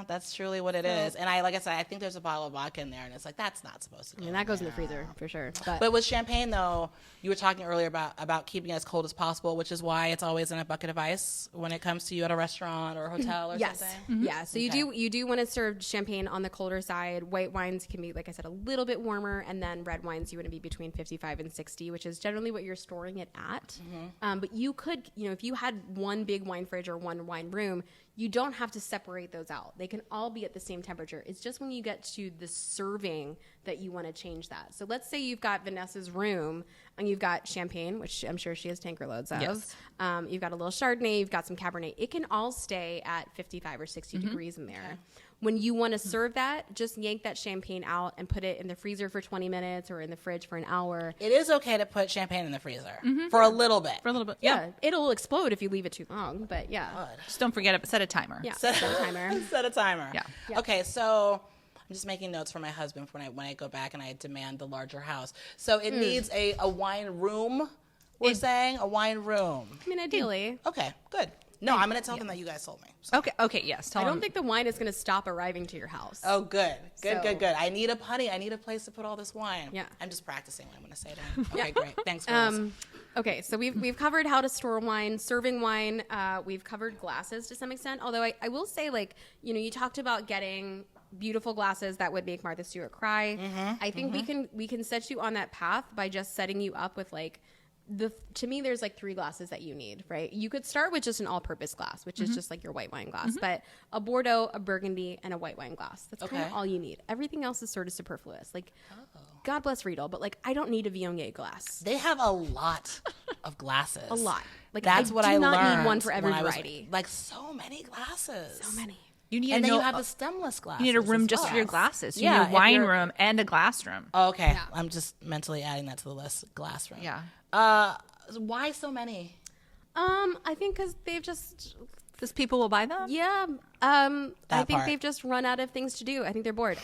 that's truly what it is. And like I said, I think there's a bottle of vodka in there, and it's like, that's not supposed to go I mean, that goes in the freezer for sure. But with champagne, though, you were talking earlier about keeping it as cold as possible, which is why it's always in a bucket of ice when it comes to you at a restaurant or a hotel or something. Yeah. So you do want to serve champagne on the colder side. White wines can be, like I said, a little bit warmer, and then red wines you want to be between 55 and 60, which is generally what you're storing it at. But you could, if you had one big wine fridge or one wine room, you don't have to separate those out. They can all be at the same temperature. It's just when you get to the serving that you want to change that. So let's say you've got Vanessa's room and you've got champagne, which I'm sure she has tanker loads of. Yes. You've got a little Chardonnay, you've got some Cabernet. It can all stay at 55 or 60 degrees in there. When you want to serve that, just yank that champagne out and put it in the freezer for 20 minutes or in the fridge for an hour. It is okay to put champagne in the freezer for a little bit. For a little bit. Yeah, it'll explode if you leave it too long, but yeah. Just don't forget it. Set a timer. Yeah, set a timer. Set a timer. Yeah. Okay, so I'm just making notes for my husband for when I go back and I demand the larger house. So it needs a wine room, we're saying? A wine room. I mean, ideally. Okay, good. No, I'm going to tell them that you guys told me. So. Okay, yes. Tell I don't them. think the wine is going to stop arriving to your house. Oh, good. Good. I need I need a place to put all this wine. Yeah. I'm just practicing what I'm going to say to him. Okay, great. Thanks, girls. Okay, so we've covered how to store wine, serving wine. We've covered glasses to some extent. Although I will say, like, you talked about getting beautiful glasses that would make Martha Stewart cry. I think we can set you on that path by just setting you up with like to me there's like 3 glasses that you need, right? You could start with just an all-purpose glass, which is just like your white wine glass, but a Bordeaux, a Burgundy, and a white wine glass. That's kind of all you need. Everything else is sort of superfluous. Like, God bless Riedel, but like I don't need a Viognier glass. They have a lot of glasses. A lot. Like That's I what do I not learned need one for every when I was- variety. like so many glasses. So many. You need And to then know, you have the stemless glasses. you need a room as just well. for your glasses. You Yeah, need if a wine you're- room and a glass room. Oh, okay. Yeah. I'm just mentally adding that to the list. Glass room. Yeah. Why so many? I think because they've just Because people will buy them? Yeah. I That think part. they've just run out of things to do. I think they're bored.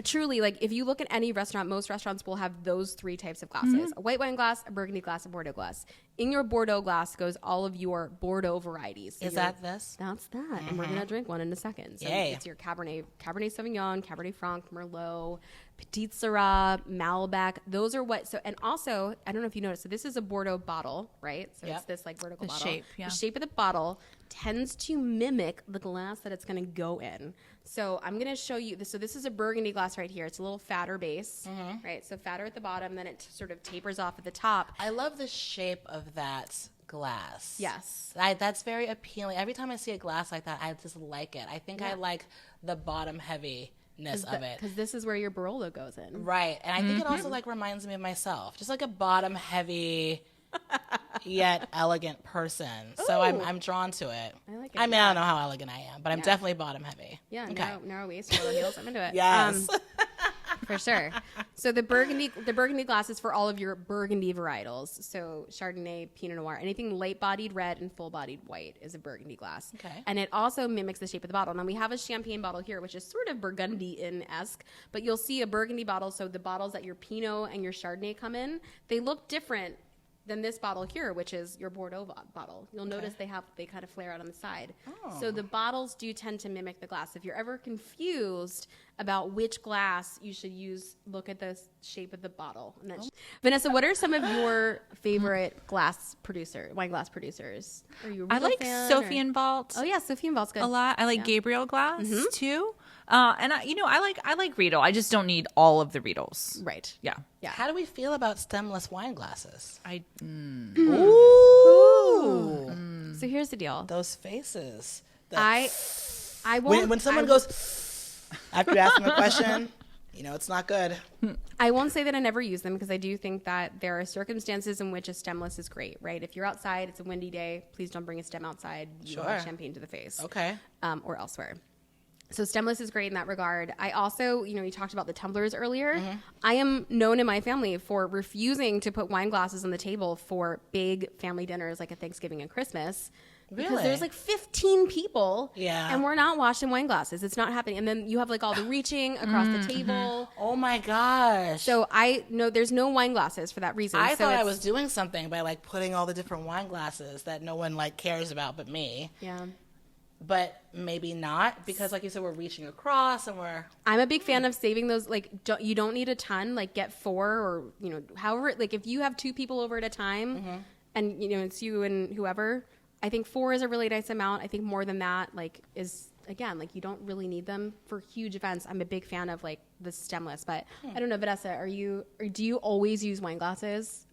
Truly, like if you look at any restaurant, most restaurants will have those 3 types of glasses: a white wine glass, a Burgundy glass, a Bordeaux glass. In your Bordeaux glass goes all of your Bordeaux varieties. So Is that this? That's that. And we're gonna drink one in a second. So Yay. it's your Cabernet Sauvignon, Cabernet Franc, Merlot, Petit Syrah, Malbec. Those are what. So and also, I don't know if you noticed. So this is a Bordeaux bottle, right? So it's this like vertical The bottle. shape, yeah. The shape of the bottle tends to mimic the glass that it's going to go in. So I'm going to show you this. So this is a Burgundy glass right here. It's a little fatter base, right? So fatter at the bottom, then it sort of tapers off at the top. I love the shape of that glass. Yes. That's very appealing. Every time I see a glass like that, I just like it. I think I like the bottom heaviness of it. Because this is where your Barolo goes in. Right. And I think it also like reminds me of myself. Just like a bottom heavy yet elegant person. So I'm drawn to it. I like it. I mean, I don't know how elegant I am, but I'm definitely bottom heavy. Yeah, Okay. narrow waist, low heels. I'm into it. Yes. For sure. So the burgundy glass is for all of your burgundy varietals. So Chardonnay, Pinot Noir, anything light-bodied red and full-bodied white is a burgundy glass. Okay. And it also mimics the shape of the bottle. Now we have a champagne bottle here, which is sort of burgundy-esque, but you'll see a burgundy bottle. So the bottles that your Pinot and your Chardonnay come in, they look different than this bottle here, which is your Bordeaux bottle. You'll notice they kind of flare out on the side. Oh. So the bottles do tend to mimic the glass. If you're ever confused about which glass you should use, look at the shape of the bottle. And then Vanessa, what are some of your favorite wine glass producers? Are you a I Regal like fan, Sophie or- and Vault Oh yeah, Sophie and Vault's good. a lot. I like Yeah. Gabriel glass too. And I like Riedel. I just don't need all of the Riedels. Right. Yeah. Yeah. How do we feel about stemless wine glasses? Ooh. So here's the deal. Those faces. I won't. When someone goes, after you ask them a question, it's not good. I won't say that I never use them because I do think that there are circumstances in which a stemless is great, right? If you're outside, it's a windy day, please don't bring a stem outside. You will have Sure. champagne to the face. Okay. Or elsewhere. So stemless is great in that regard. I also, you talked about the tumblers earlier. Mm-hmm. I am known in my family for refusing to put wine glasses on the table for big family dinners like at Thanksgiving and Christmas. Because Really? there's like 15 people, Yeah. and we're not washing wine glasses. It's not happening. And then you have like all the reaching across the table. Oh my gosh. So I know there's no wine glasses for that reason. I So thought I it's- was doing something by like putting all the different wine glasses that no one like cares about but me. Yeah. But maybe not, because like you said, we're reaching across and we're I'm a big fan of saving those. Like, you don't need a ton. Like, get 4 or however. Like, if you have 2 people over at a time, and it's you and whoever, I think 4 is a really nice amount. I think more than that, like, is again, like, you don't really need them for huge events. I'm a big fan of like the stemless, but I don't know, Vanessa, do you always use wine glasses?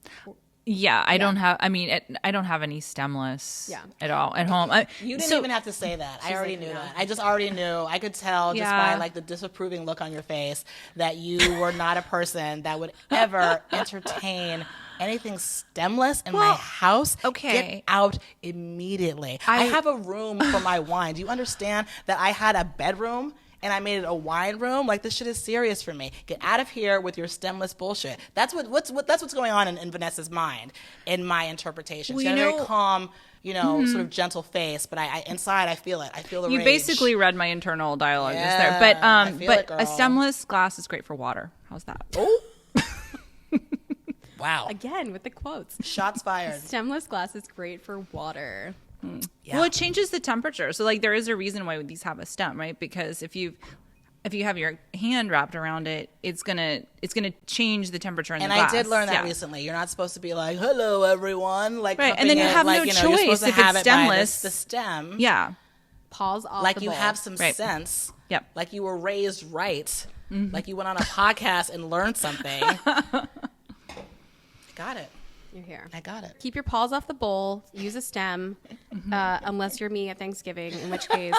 Yeah, I don't have. I mean, I don't have any stemless at all at home. You didn't even have to say that. I already knew that. I just already knew. I could tell just by like the disapproving look on your face that you were not a person that would ever entertain anything stemless in my house. Okay. Get out immediately. I have a room for my wine. Do you understand that I had a bedroom and I made it a wine room? Like, this shit is serious for me. Get out of here with your stemless bullshit. That's what's going on in Vanessa's mind, in my interpretation. She had a very calm, sort of gentle face, but I inside I feel it. I feel the You rage. basically read my internal dialogue just there. Yeah, But I feel it, a girl. stemless glass is great for water. How's that? Oh. Wow. Again, with the quotes. Shots fired. Stemless glass is great for water. Yeah. Well, it changes the temperature. So like there is a reason why these have a stem, right? Because if you have your hand wrapped around it, it's gonna change the temperature in And the glass. I did learn that Yeah. recently. You're not supposed to be like, "Hello, everyone," like, Right, and then you cupping it, have like, no you're choice supposed to if have it's it by stemless. the stem. Yeah. Pause off Like the you bowl. have some Right. sense. Yep. Like you were raised right. Like you went on a podcast and learned something. Got it. You're here. I got it. Keep your paws off the bowl. Use a stem, unless you're me at Thanksgiving, in which case,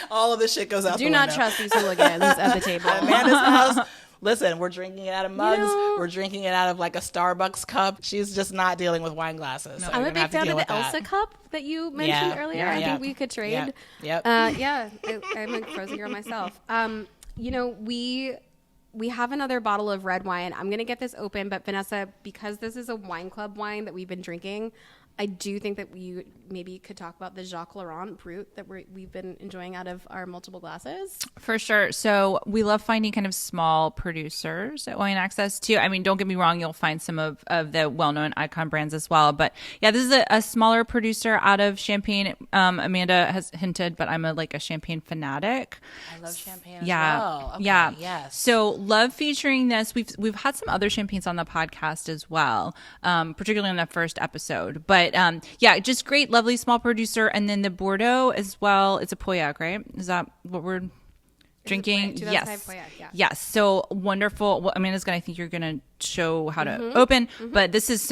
All of this shit goes out do the not window. trust these hooligans at the table. Amanda's house. Listen, we're drinking it out of mugs. know- We're drinking it out of like a Starbucks cup. She's just not dealing with wine glasses. So I'm you're a gonna have big to fan of deal the with Elsa that. cup that you mentioned Yeah, earlier. yeah, I yeah. think we could trade. Yep. Yeah, I'm a frozen girl myself. We have another bottle of red wine. I'm gonna get this open, but Vanessa, because this is a wine club wine that we've been drinking, I do think that we maybe could talk about the Jacques Laurent Brut that we've been enjoying out of our multiple glasses. For sure. So we love finding kind of small producers at Wine Access too. I mean, don't get me wrong, you'll find some of the well-known icon brands as well. But yeah, this is a smaller producer out of Champagne. Amanda has hinted, but I'm a Champagne fanatic. I love champagne Yeah. as well. Okay, Yeah. Yes. So love featuring this. We've had some other champagnes on the podcast as well, particularly on the first episode. But yeah, just great, lovely small producer. And then the Bordeaux as well. It's a Pauillac, right? Is that what we're drinking? 2005 Yes. Pauillac, yeah. Yes. So wonderful. Well, I think you're going to show how to open. But this is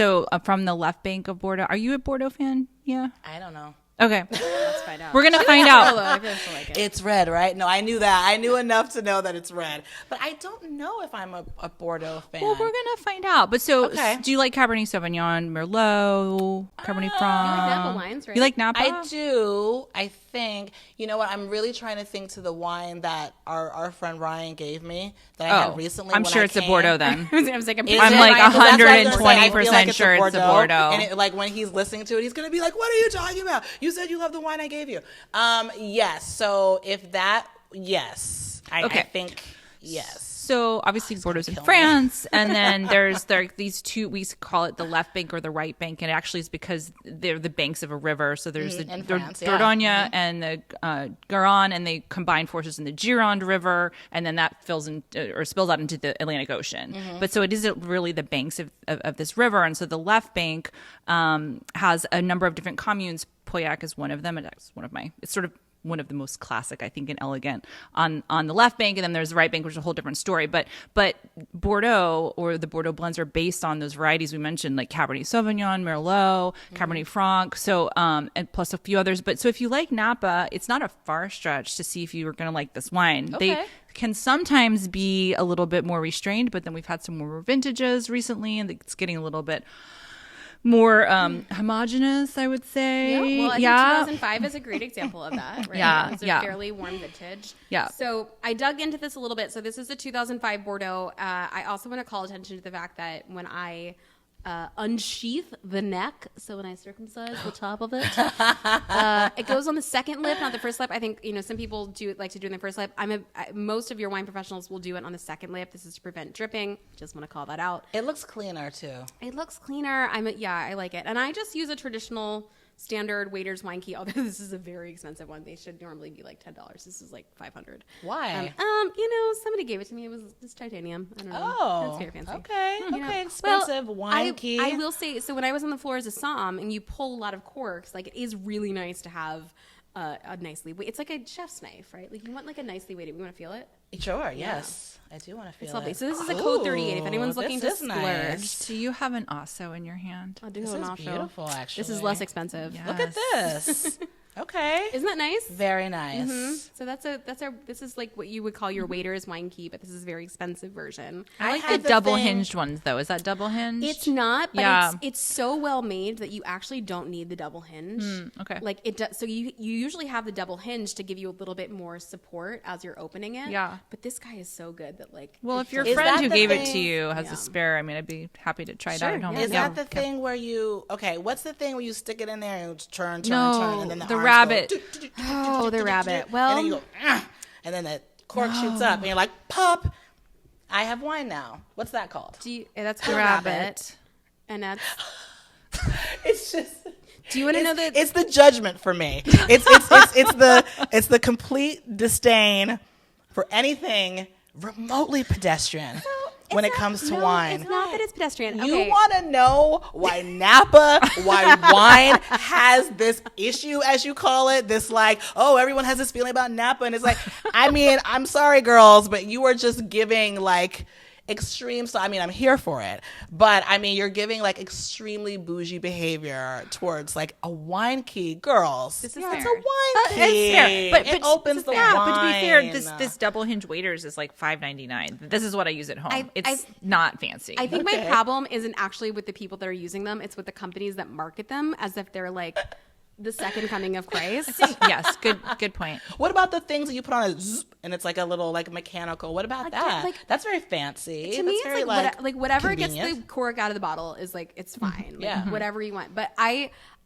from the left bank of Bordeaux. Are you a Bordeaux fan? Yeah. I don't know. Okay. Let's find out. We're going to find out. I feel so like it. It's red, right? No, I knew that. I knew enough to know that it's red. But I don't know if I'm a Bordeaux fan. Well, we're going to find out. But so, Okay. do you like Cabernet Sauvignon, Merlot, Cabernet Franc? You like Napa wines, right? You like Napa? I do. I think, you know what? I'm really trying to think to the wine that our friend Ryan gave me that I had recently. I'm when sure I it's a came. Bordeaux then. I was like, Is I'm it? like Right, 'cause that's what I was gonna say. I feel 120% like sure it's a Bordeaux. And like when he's listening to it, he's gonna be like, "What are you talking about? You said you love the wine I gave you." Yes. So if that, yes, I think yes. So obviously Bordeaux's in kill me. France, and then there are these two. We call it the left bank or the right bank, and it actually is because they're the banks of a river. So there's the in France, Dordogne yeah. and the Garonne, and they combine forces in the Gironde River, and then that fills in or spills out into the Atlantic Ocean. But so it isn't really the banks of this river, and so the left bank has a number of different communes. Pauillac is one of them. It's sort of one of the most classic, I think, and elegant on the left bank, and then there's the right bank, which is a whole different story. But Bordeaux or the Bordeaux blends are based on those varieties we mentioned, like Cabernet Sauvignon, Merlot, Cabernet Franc, so and plus a few others. But so if you like Napa, it's not a far stretch to see if you were going to like this wine. Okay. They can sometimes be a little bit more restrained, but then we've had some more vintages recently, and it's getting a little bit more homogenous, I would say. Yeah, well, I think 2005 is a great example of that, right? Yeah, It's a yeah. fairly warm vintage. Yeah. So I dug into this a little bit. So this is a 2005 Bordeaux. I also want to call attention to the fact that when I unsheath the neck, so when I circumcise the top of it, it goes on the second lip, not the first lip. I think some people like to do it in the first lip. Most of your wine professionals will do it on the second lip. This is to prevent dripping. Just want to call that out. It looks cleaner too. It looks cleaner. I like it, and I just use a traditional standard waiter's wine key. Although this is a very expensive one, they should normally be like $10. This is like $500. Why? Somebody gave it to me. It's titanium. I don't know. Oh, That's very fancy. okay. You know, Okay, expensive wine key. I will say, so when I was on the floor as a somm and you pull a lot of corks, like it is really nice to have a nicely weighted. It's like a chef's knife, right? Like you want like a nicely weighted. We want to feel it. Sure, yes. I do want to feel It's lovely. it. So this is a code 38. If anyone's Ooh, looking to this is splurge, nice. Do you have an Osso in your hand? I'll do This an is off show. beautiful, actually. This is less expensive. Yeah. Look at this. Okay. Isn't that nice? Very nice. So this is like what you would call your waiter's wine key, but this is a very expensive version. I like the had the double thing- hinged ones, though. Is that double hinged? It's not, but Yeah. it's so well made that you actually don't need the double hinge. okay. Like it does. So you usually have the double hinge to give you a little bit more support as you're opening it. Yeah. But this guy is so good that like. Well, it if your feels- Is friend that who the gave it thing- to you has Yeah. a spare, I mean, I'd be happy to try that Sure, at home. yeah. Is Yeah. that the thing where you what's the thing where you stick it in there and turn, No, and then the the arms rabbit. Go, Oh, the rabbit. and Well, then you go, and then the cork shoots up, and you're like, pop. I have wine now. What's that called? that's The the rabbit. rabbit. And that's. It's just. Do you want to know that? It's the judgment for me. It's the complete disdain for anything remotely pedestrian when it comes to wine. It's not that it's pedestrian. You Okay. want to know why Napa, why wine has this issue, as you call it, this like, oh, everyone has this feeling about Napa. And it's like, I mean, I'm sorry, girls, but you are just giving like extreme. So, I mean, I'm here for it. But I mean, you're giving like extremely bougie behavior towards like a wine key. Girls, This is it's fair. a wine key. It's fair, but it opens the yeah, wine. but to be fair, this double hinge waiters is like $5.99. This is what I use at home. It's not fancy. I think my Okay. problem isn't actually with the people that are using them. It's with the companies that market them as if they're like the second coming of Christ. Yes, good point. What about the things that you put on a zzz, and it's like a little like mechanical? What about that? like- That's very fancy. To me, That's it's very, like whatever gets convenient. the cork out of the bottle is like it's fine. Like, Yeah. whatever you want. But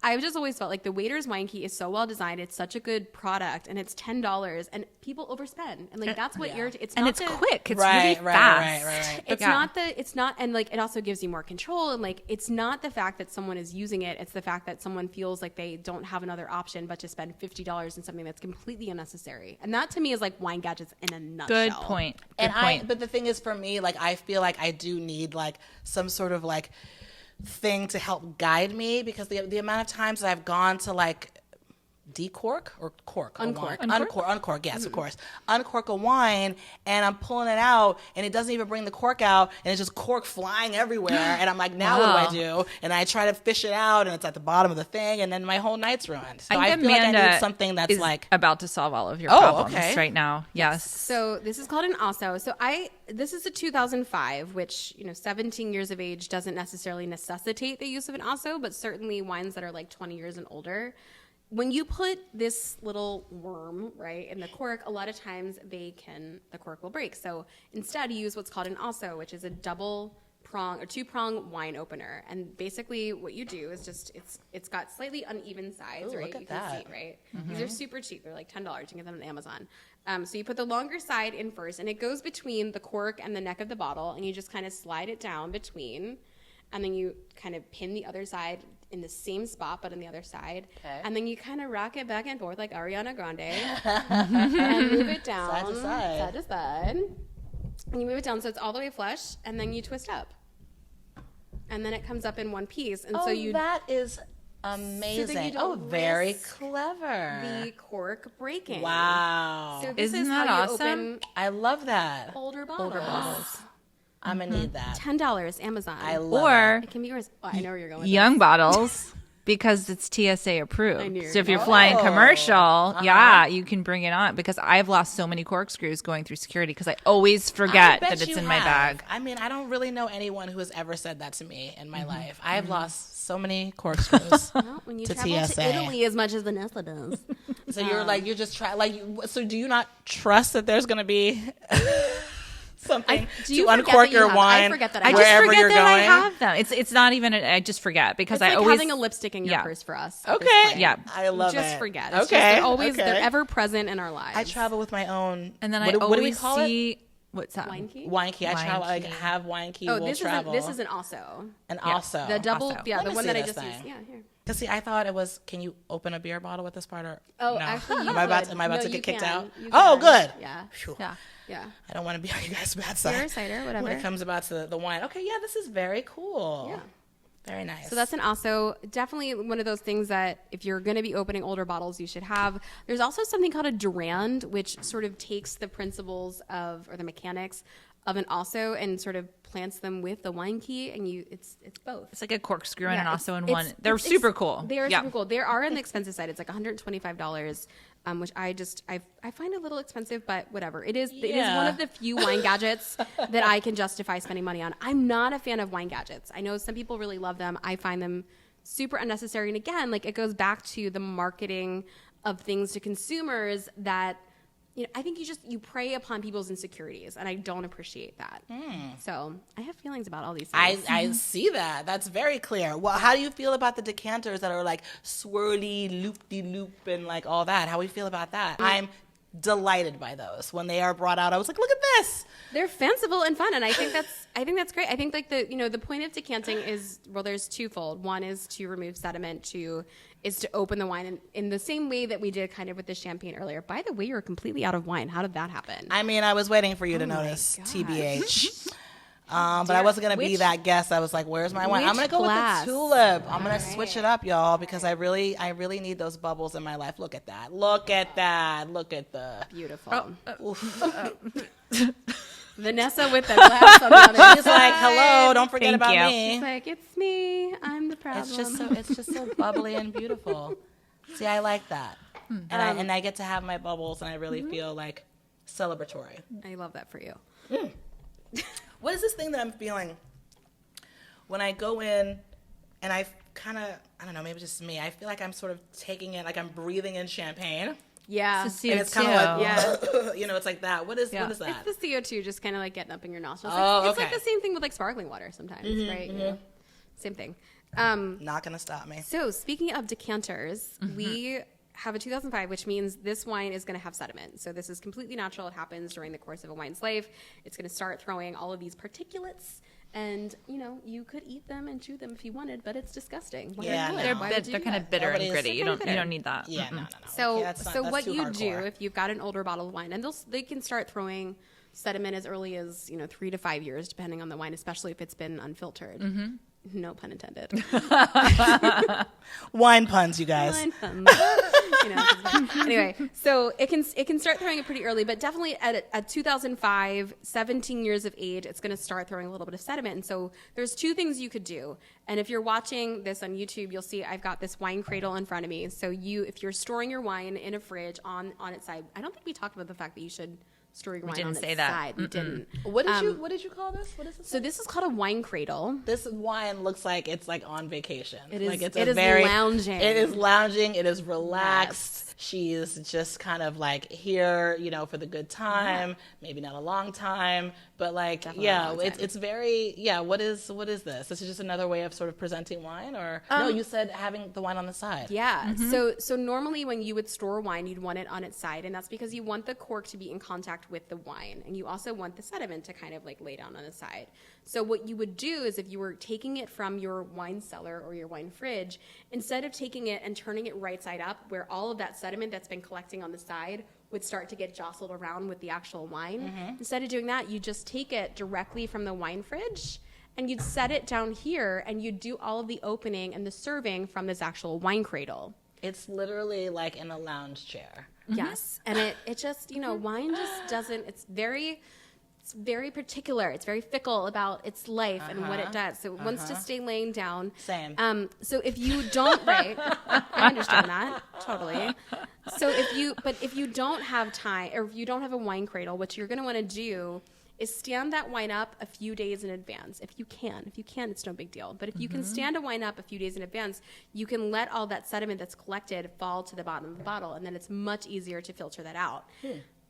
I've just always felt like the waiter's wine key is so well designed. It's such a good product, and it's $10, and people overspend, and like that's what you're. It's And not it's the- quick. It's Right, really right, fast. right. It's Yeah. not, and like it also gives you more control, and like it's not the fact that someone is using it. It's the fact that someone feels like they don't have another option but to spend $50 in something that's completely unnecessary. And that to me is like wine gadgets in a nutshell. Good point. And Good point. but the thing is, for me, like I feel like I do need like some sort of like thing to help guide me, because the amount of times that I've gone to like decork or cork? Uncork. Uncork, yes, of course. Uncork a wine, and I'm pulling it out, and it doesn't even bring the cork out, and it's just cork flying everywhere. And I'm like, now what do I do? And I try to fish it out, and it's at the bottom of the thing, and then my whole night's ruined. So I feel like I need something that's like about to solve all of your problems right now. Yes. So this is called an Osso. So this is a 2005, which 17 years of age doesn't necessarily necessitate the use of an Osso, but certainly wines that are like 20 years and older. When you put this little worm, right, in the cork, a lot of times the cork will break. So instead, you use what's called an Osso, which is a double prong or two-prong wine opener. And basically what you do is just, it's got slightly uneven sides, right? Look at you can that. see, right? These are super cheap. They're like $10. You can get them on Amazon. So you put the longer side in first, and it goes between the cork and the neck of the bottle, and you just kind of slide it down between, and then you kind of pin the other side in the same spot, but on the other side. Okay. And then you kind of rock it back and forth like Ariana Grande and move it down. Side to side. Side to side. And you move it down so it's all the way flush, and then you twist up. And then it comes up in one piece. And so you that is amazing. So very clever. The cork breaking. Wow. So this Isn't is that how awesome? you open I love that. older bottles. I'm going to need that. $10, Amazon. I love Or it can be yours. Oh, I know where you're going with young this. bottles because it's TSA approved. I knew you So if were you're going. flying commercial, you can bring it on because I've lost so many corkscrews going through security because I always forget that it's in my bag. I mean, I don't really know anyone who has ever said that to me in my life. I've lost so many corkscrews Well, when you to travel TSA. to Italy as much as Vanessa does. So you're just so do you not trust that there's going to be something to uncork your wine? I forget that I I just have. forget you're that I going? have them. It's not even. I just forget because It's I like always having a lipstick in your purse for us. at this Okay. point. Yeah. I love Just it. forget. It's just Okay. they're always okay. they're ever present in our lives. I travel with my own. and then what, I what do we always call it? see what's that? Wine key. Wine key. I Wine travel. key. Have wine key. Oh, we'll this travel. isn't also And Yeah. also the double. Also. Yeah, Let the me one see that I this just thing. used. Yeah, here. Cause see, I thought it was. Can you open a beer bottle with this part? Or Oh, no? actually, you am I about could. to No, get kicked you out? can. Oh, good. Yeah. Phew. Yeah. Yeah. I don't want to be on you guys' bad side. Beer, cider, whatever. When it comes about to the wine. Okay, yeah, this is very cool. Yeah. Very nice. So that's an also definitely one of those things that if you're going to be opening older bottles, you should have. There's also something called a Durand, which sort of takes the principles of or the mechanics of an also and sort of plants them with the wine key, and it's both. It's like a corkscrew and Yeah, also in it's- one. They're super cool. They are super cool. They are on the expensive side. It's like $125, which I find a little expensive, but whatever. It is one of the few wine gadgets that I can justify spending money on. I'm not a fan of wine gadgets. I know some people really love them. I find them super unnecessary. And again, like it goes back to the marketing of things to consumers that I think you prey upon people's insecurities, and I don't appreciate that. So I have feelings about all these things. I see that. That's very clear. Well, how do you feel about the decanters that are like swirly, loop-de-loop, and like all that? How do you feel about that? I'm delighted by those. When they are brought out, I was like, look at this. They're fanciful and fun, and I think that's great. I think like the point of decanting is, well, there's twofold. One is to remove sediment. Two is to open the wine in the same way that we did kind of with the champagne earlier. By the way, you're completely out of wine. How did that happen? I mean, I was waiting for you to notice, TBH. But I wasn't going to be that guest. I was like, where's my wine? I'm going to go glass? with the tulip. I'm going to switch it up, y'all, because I really need those bubbles in my life. Look at that. Look at that. Look at the... Beautiful. Vanessa with the glass on the other She's like, hello, don't forget about you. me. She's like, it's me. I'm the problem. It's just so bubbly and beautiful. See, I like that. And I get to have my bubbles, and I really feel like celebratory. I love that for you. What is this thing that I'm feeling when I go in and I kind of, I don't know, maybe just me, I feel like I'm sort of taking in, like I'm breathing in champagne. Yeah. It's the And it's kind of like, it's like that. What is that? It's the CO2 just kind of like getting up in your nostrils. Oh, It's like okay. the same thing with like sparkling water sometimes, right? Yeah. Same thing. Not going to stop me. So speaking of decanters, we have a 2005, which means this wine is going to have sediment. So this is completely natural. It happens during the course of a wine's life. It's going to start throwing all of these particulates. And, you could eat them and chew them if you wanted, but it's disgusting. Why Yeah, would you? no. Why would you They're do kind that? of bitter and gritty. You They're don't need that. Yeah, no. So, Okay, that's what too you hardcore. do if you've got an older bottle of wine, and they can start throwing sediment as early as 3 to 5 years, depending on the wine, especially if it's been unfiltered. No pun intended. Wine puns, you guys. Wine puns. You know, anyway, so it can start throwing it pretty early, but definitely at 2005, 17 years of age, it's going to start throwing a little bit of sediment. And so there's two things you could do. And if you're watching this on YouTube, you'll see I've got this wine cradle in front of me. So if you're storing your wine in a fridge on its side, I don't think we talked about the fact that you should store your wine on its side. We didn't. What did you call this? What is this? So this is called a wine cradle. This wine looks like it's like on vacation. It is. Like it's it is lounging. It is lounging. It is relaxed. Yes. She's just kind of like here, you know, for the good time. Maybe not a long time, but like, definitely it's very, What is this? This is just another way of sort of presenting wine, or no? You said having the wine on the side. Yeah. So normally when you would store wine, you'd want it on its side, and that's because you want the cork to be in contact with the wine, and you also want the sediment to kind of like lay down on the side. So what you would do is, if you were taking it from your wine cellar or your wine fridge, instead of taking it and turning it right side up, where all of that sediment that's been collecting on the side would start to get jostled around with the actual wine, instead of doing that, you just take it directly from the wine fridge and you'd set it down here, and you'd do all of the opening and the serving from this actual wine cradle. It's literally like in a lounge chair. Yes. And it just, you know, wine just doesn't, it's very particular. It's very fickle about its life and what it does. So it wants to stay laying down. Same. So if you don't, right, I understand that totally. So if you don't have time, or if you don't have a wine cradle, what you're going to want to do is stand that wine up a few days in advance. If you can, it's no big deal. But if you can stand a wine up a few days in advance, you can let all that sediment that's collected fall to the bottom of the bottle, and then it's much easier to filter that out.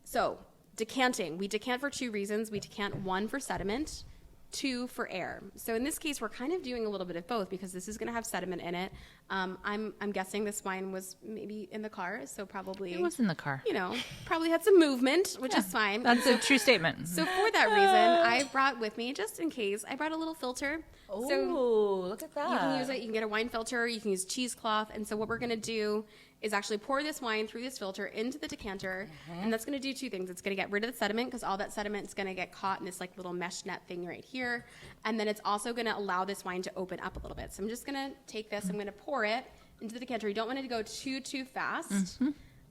So decanting. We decant for two reasons. We decant, one, for sediment, two, for air. So in this case, we're kind of doing a little bit of both, because this is going to have sediment in it. I'm guessing this wine was maybe in the car, so probably it was in the car. You know, probably had some movement, which is fine. That's a true statement. So for that reason, I brought with me, just in case, I brought a little filter. Oh, so look at that! You can use it. You can get a wine filter. You can use cheesecloth. And so what we're going to do is actually pour this wine through this filter into the decanter, and that's going to do two things. It's going to get rid of the sediment, because all that sediment is going to get caught in this like little mesh net thing right here, and then it's also going to allow this wine to open up a little bit. So I'm just going to take this, I'm going to pour it into the decanter. You don't want it to go too fast,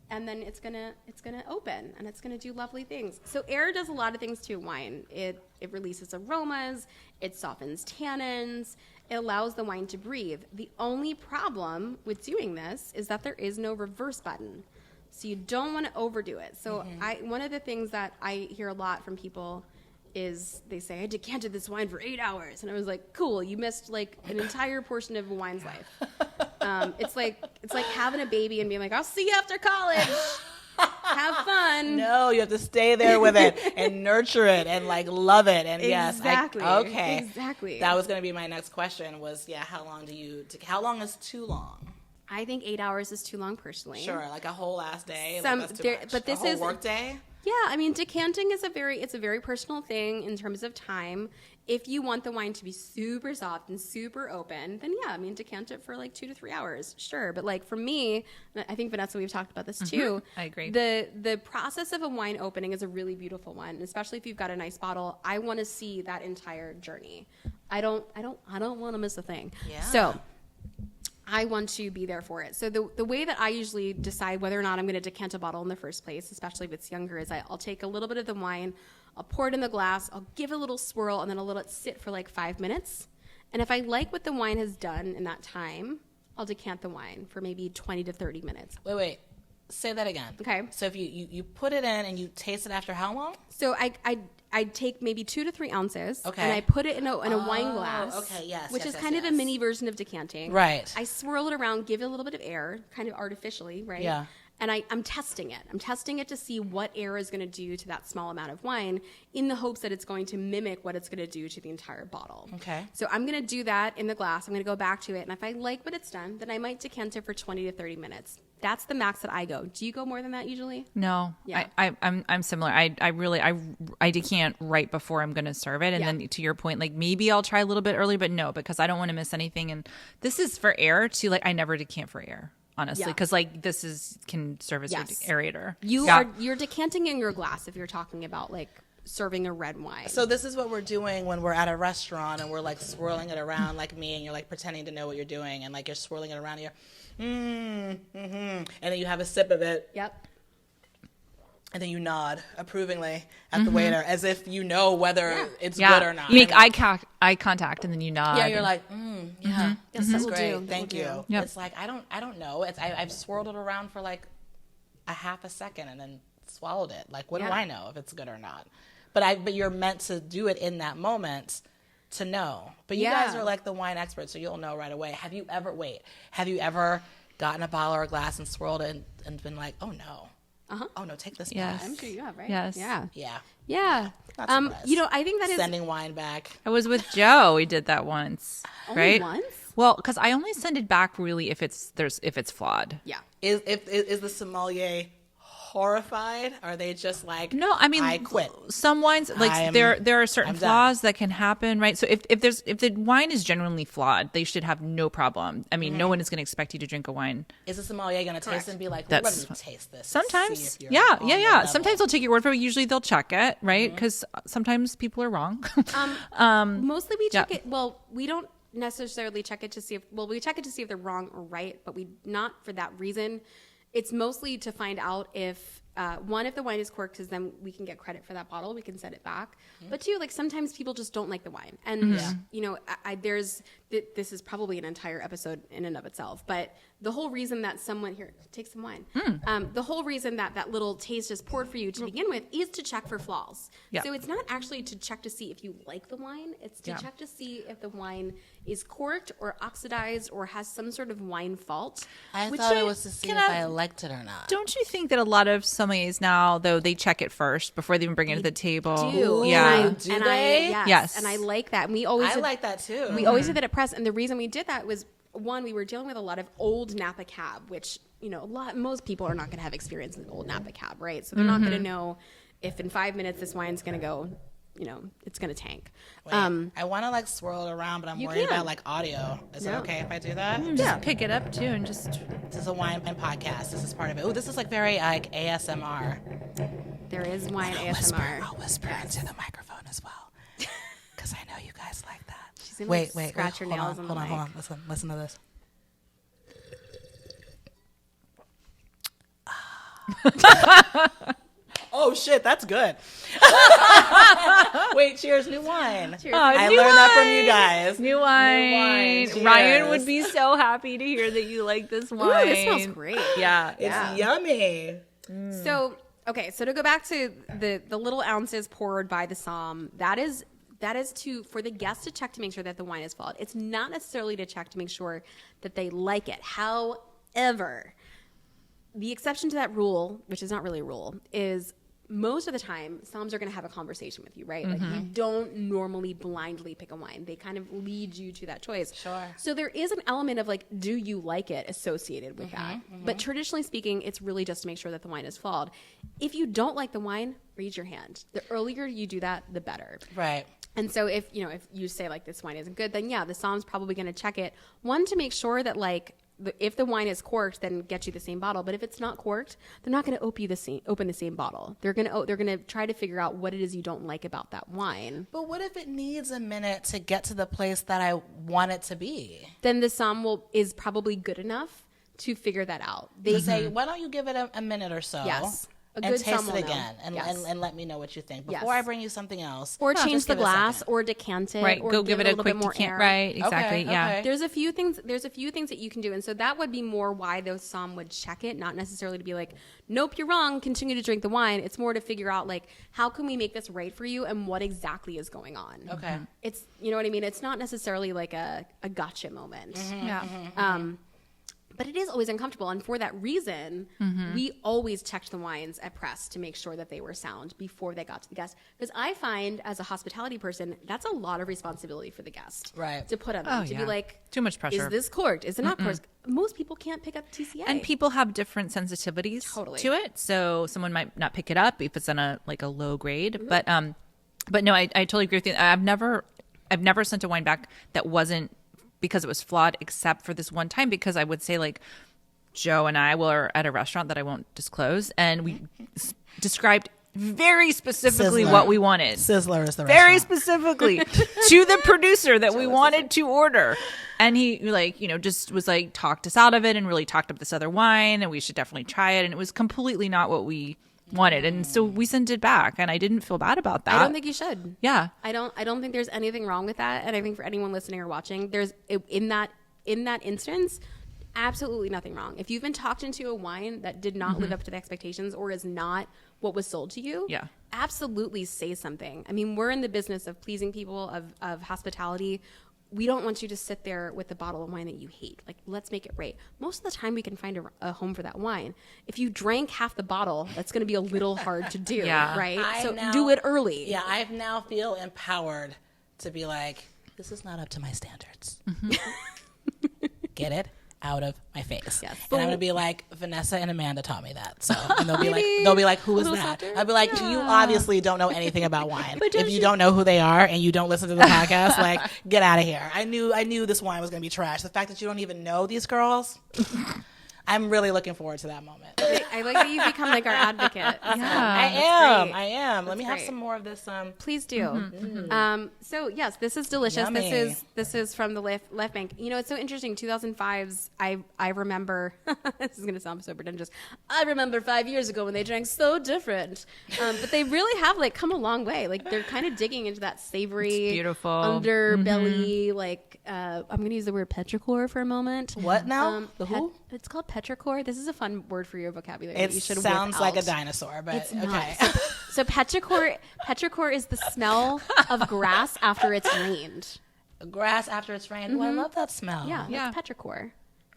and then it's going to open, and it's going to do lovely things. So air does a lot of things to wine. It releases aromas, it softens tannins, it allows the wine to breathe. The only problem with doing this is that there is no reverse button. So you don't want to overdo it. So one of the things that I hear a lot from people is they say, I decanted this wine for 8 hours. And I was like, cool, you missed like an entire portion of a wine's life. It's like having a baby and being like, I'll see you after college. Have fun. No, you have to stay there with it and nurture it and like love it. And exactly. Okay. Exactly. That was going to be my next question was, how long is too long? I think 8 hours is too long personally. Sure. Like a whole ass day. But this is work day. Yeah. I mean, decanting is it's a very personal thing in terms of time. If you want the wine to be super soft and super open, then yeah, I mean, decant it for like 2 to 3 hours. Sure. But like for me, I think Vanessa, we've talked about this too. I agree. The process of a wine opening is a really beautiful one, especially if you've got a nice bottle. I want to see that entire journey. I don't want to miss a thing. Yeah. So I want to be there for it. So the way that I usually decide whether or not I'm going to decant a bottle in the first place, especially if it's younger, is I'll take a little bit of the wine, I'll pour it in the glass, I'll give it a little swirl, and then I'll let it sit for like 5 minutes. And if I like what the wine has done in that time, I'll decant the wine for maybe 20 to 30 minutes. Wait. Say that again. Okay. So if you put it in and you taste it after how long? So I take maybe 2 to 3 ounces, okay, and I put it in a wine glass, okay, yes, which is kind of the mini version of decanting. Right. I swirl it around, give it a little bit of air, kind of artificially, right? Yeah. And I'm testing it. I'm testing it to see what air is going to do to that small amount of wine, in the hopes that it's going to mimic what it's going to do to the entire bottle. Okay. So I'm going to do that in the glass. I'm going to go back to it, and if I like what it's done, then I might decant it for 20 to 30 minutes. That's the max that I go. Do you go more than that usually? No. Yeah. I'm similar. I decant right before I'm going to serve it, and then to your point, like maybe I'll try a little bit early, but no, because I don't want to miss anything. And this is for air too. Like I never decant for air, honestly, because like can serve as your aerator. You're decanting in your glass if you're talking about like serving a red wine. So this is what we're doing when we're at a restaurant and we're like swirling it around like me, and you're like pretending to know what you're doing, and like you're swirling it around, and you're and then you have a sip of it. Yep. And then you nod approvingly at the waiter as if you know whether it's good or not. You make eye contact and then you nod. Yeah, you're like, yeah, this is will great. do. Thank That will you. do. Yep. It's like I don't know. I've swirled it around for like a half a second and then swallowed it. Like, what do I know if it's good or not? But you're meant to do it in that moment to know. But you guys are like the wine experts, so you'll know right away. Have you ever gotten a bottle or a glass and swirled it and been like, oh no. Oh no, take this back. I'm sure you have, right? Yes. Yeah. Not surprised. I think that is sending wine back. I was with Joe. We did that once. only right? once. Well, because I only send it back really if it's flawed. Yeah. Is the sommelier horrified? Are they just like, No, I mean, I quit? Some wines, like there are certain flaws that can happen, right? So if the wine is genuinely flawed, they should have no problem. I mean, no one is going to expect you to drink a wine. Is the sommelier going to taste it and be like, That's- let me taste this? Sometimes, see if you're yeah. on the level. Sometimes they'll take your word for it. Usually they'll check it, right? Because sometimes people are wrong. Mostly we check it. Well, we don't necessarily check it to see we check it to see if they're wrong or right, but we not for that reason. It's mostly to find out if if the wine is corked, because then we can get credit for that bottle. We can send it back. But two, like sometimes people just don't like the wine, and this is probably an entire episode in and of itself. But the whole reason that someone here take some wine, the whole reason that little taste is poured for you to begin with is to check for flaws. Yeah. So it's not actually to check to see if you like the wine. It's to check to see if the wine is corked or oxidized or has some sort of wine fault. I thought it was to see if I liked it or not. Don't you think that a lot of sommeliers now, though, they check it first before they even bring it to the table? Do. Yeah. Do they? Yes. And I like that. And we always like that too. We always did that at press, and the reason we did that was one, we were dealing with a lot of old Napa cab, which most people are not going to have experience with old Napa cab, right? So they're not going to know if in 5 minutes this wine's going to go, it's going to tank. Wait, I want to like swirl it around, but I'm worried about like audio. Is it okay if I do that? Just pick it up too and just. This is a wine podcast. This is part of it. Oh, this is like very like ASMR. There is wine ASMR. I'll whisper into the microphone as well, because I know you guys like that. She's gonna Wait, scratch her nails hold on, hold on. Listen to this. Oh shit, that's good. Wait, cheers, new wine. Cheers. I learned that from you guys. New wine. Cheers. Ryan would be so happy to hear that you like this wine. Ooh, this smells great. Yeah. It's yummy. So to go back to the little ounces poured by the somm, that is for the guest to check to make sure that the wine is flawed. It's not necessarily to check to make sure that they like it. However, the exception to that rule, which is not really a rule, is most of the time, somms are going to have a conversation with you, right? Like you don't normally blindly pick a wine. They kind of lead you to that choice. Sure. So there is an element of like, do you like it associated with that? But traditionally speaking, it's really just to make sure that the wine is flawed. If you don't like the wine, raise your hand. The earlier you do that, the better. Right. And so if you say like this wine isn't good, then yeah, the somm's probably going to check it. One, to make sure that like if the wine is corked, then get you the same bottle. But if it's not corked, they're not going to open the same bottle. They're going to try to figure out what it is you don't like about that wine. But what if it needs a minute to get to the place that I want it to be? Then the somm is probably good enough to figure that out. They say, why don't you give it a minute or so? Yes. And good taste somm it will again know. and let me know what you think before Yes. I bring you something else. Or No, change just the give it a glass second. or decant it. Right. Or Go give it a little quick bit more decant. air. Right. Exactly. Okay, Yeah. okay. There's a few things that you can do. And so that would be more why those somm would check it, not necessarily to be like, nope, you're wrong, continue to drink the wine. It's more to figure out like, how can we make this right for you and what exactly is going on? Okay. It's, you know what I mean? It's not necessarily like a gotcha moment. Yeah. But it is always uncomfortable. And for that reason, we always checked the wines at press to make sure that they were sound before they got to the guest. Because I find, as a hospitality person, that's a lot of responsibility for the guest. Right. To put on them. Oh, to yeah. be like, Too much pressure. is this corked? Is it not corked? Most people can't pick up TCA. And people have different sensitivities Totally. to it. So someone might not pick it up if it's on a low grade. But no, I totally agree with you. I've never sent a wine back that wasn't because it was flawed, except for this one time, because I would say like Joe and I were at a restaurant that I won't disclose, and we described very specifically Sizzler. what we wanted. Sizzler is the Very restaurant. specifically to the producer that we wanted to order. And he just was like, talked us out of it and really talked up this other wine and we should definitely try it. And it was completely not what we wanted. And so we sent it back and I didn't feel bad about that. I don't think you should. Yeah. I don't think there's anything wrong with that. And I think for anyone listening or watching, there's in that instance, absolutely nothing wrong. If you've been talked into a wine that did not live up to the expectations or is not what was sold to you, Yeah. absolutely say something. I mean, we're in the business of pleasing people, of hospitality. We don't want you to sit there with a bottle of wine that you hate. Like, let's make it right. Most of the time we can find a home for that wine. If you drank half the bottle, that's going to be a little hard to do, Yeah. right? So now- do it early. Yeah, I now feel empowered to be like, this is not up to my standards. Get it out of my face. Yes. And I'm gonna be like, Vanessa and Amanda taught me that. So and they'll be like, who is little that? softer? I'll be like, you obviously don't know anything about wine. But don't If you you- don't know who they are and you don't listen to the podcast, like, get out of here. I knew this wine was gonna be trash. The fact that you don't even know these girls, I'm really looking forward to that moment. I like that you've become like our advocate. Yeah. I am. Let me have great. some more of this. Please do. So yes, this is delicious. Yummy. This is from the Left Bank. You know, it's so interesting. 2005's. I remember. This is gonna sound so pretentious. I remember 5 years ago when they drank so different, but they really have like come a long way. Like they're kind of digging into that savory, It's beautiful. underbelly. Like I'm gonna use the word petrichor for a moment. What now? The Pet- who? It's called petrichor. This is a fun word for your vocabulary. It that you should sounds whip like a out. dinosaur, but It's not. okay. So petrichor is the smell of grass after it's rained. Grass after it's rained. Oh, I love that smell. Yeah, Yeah. that's petrichor.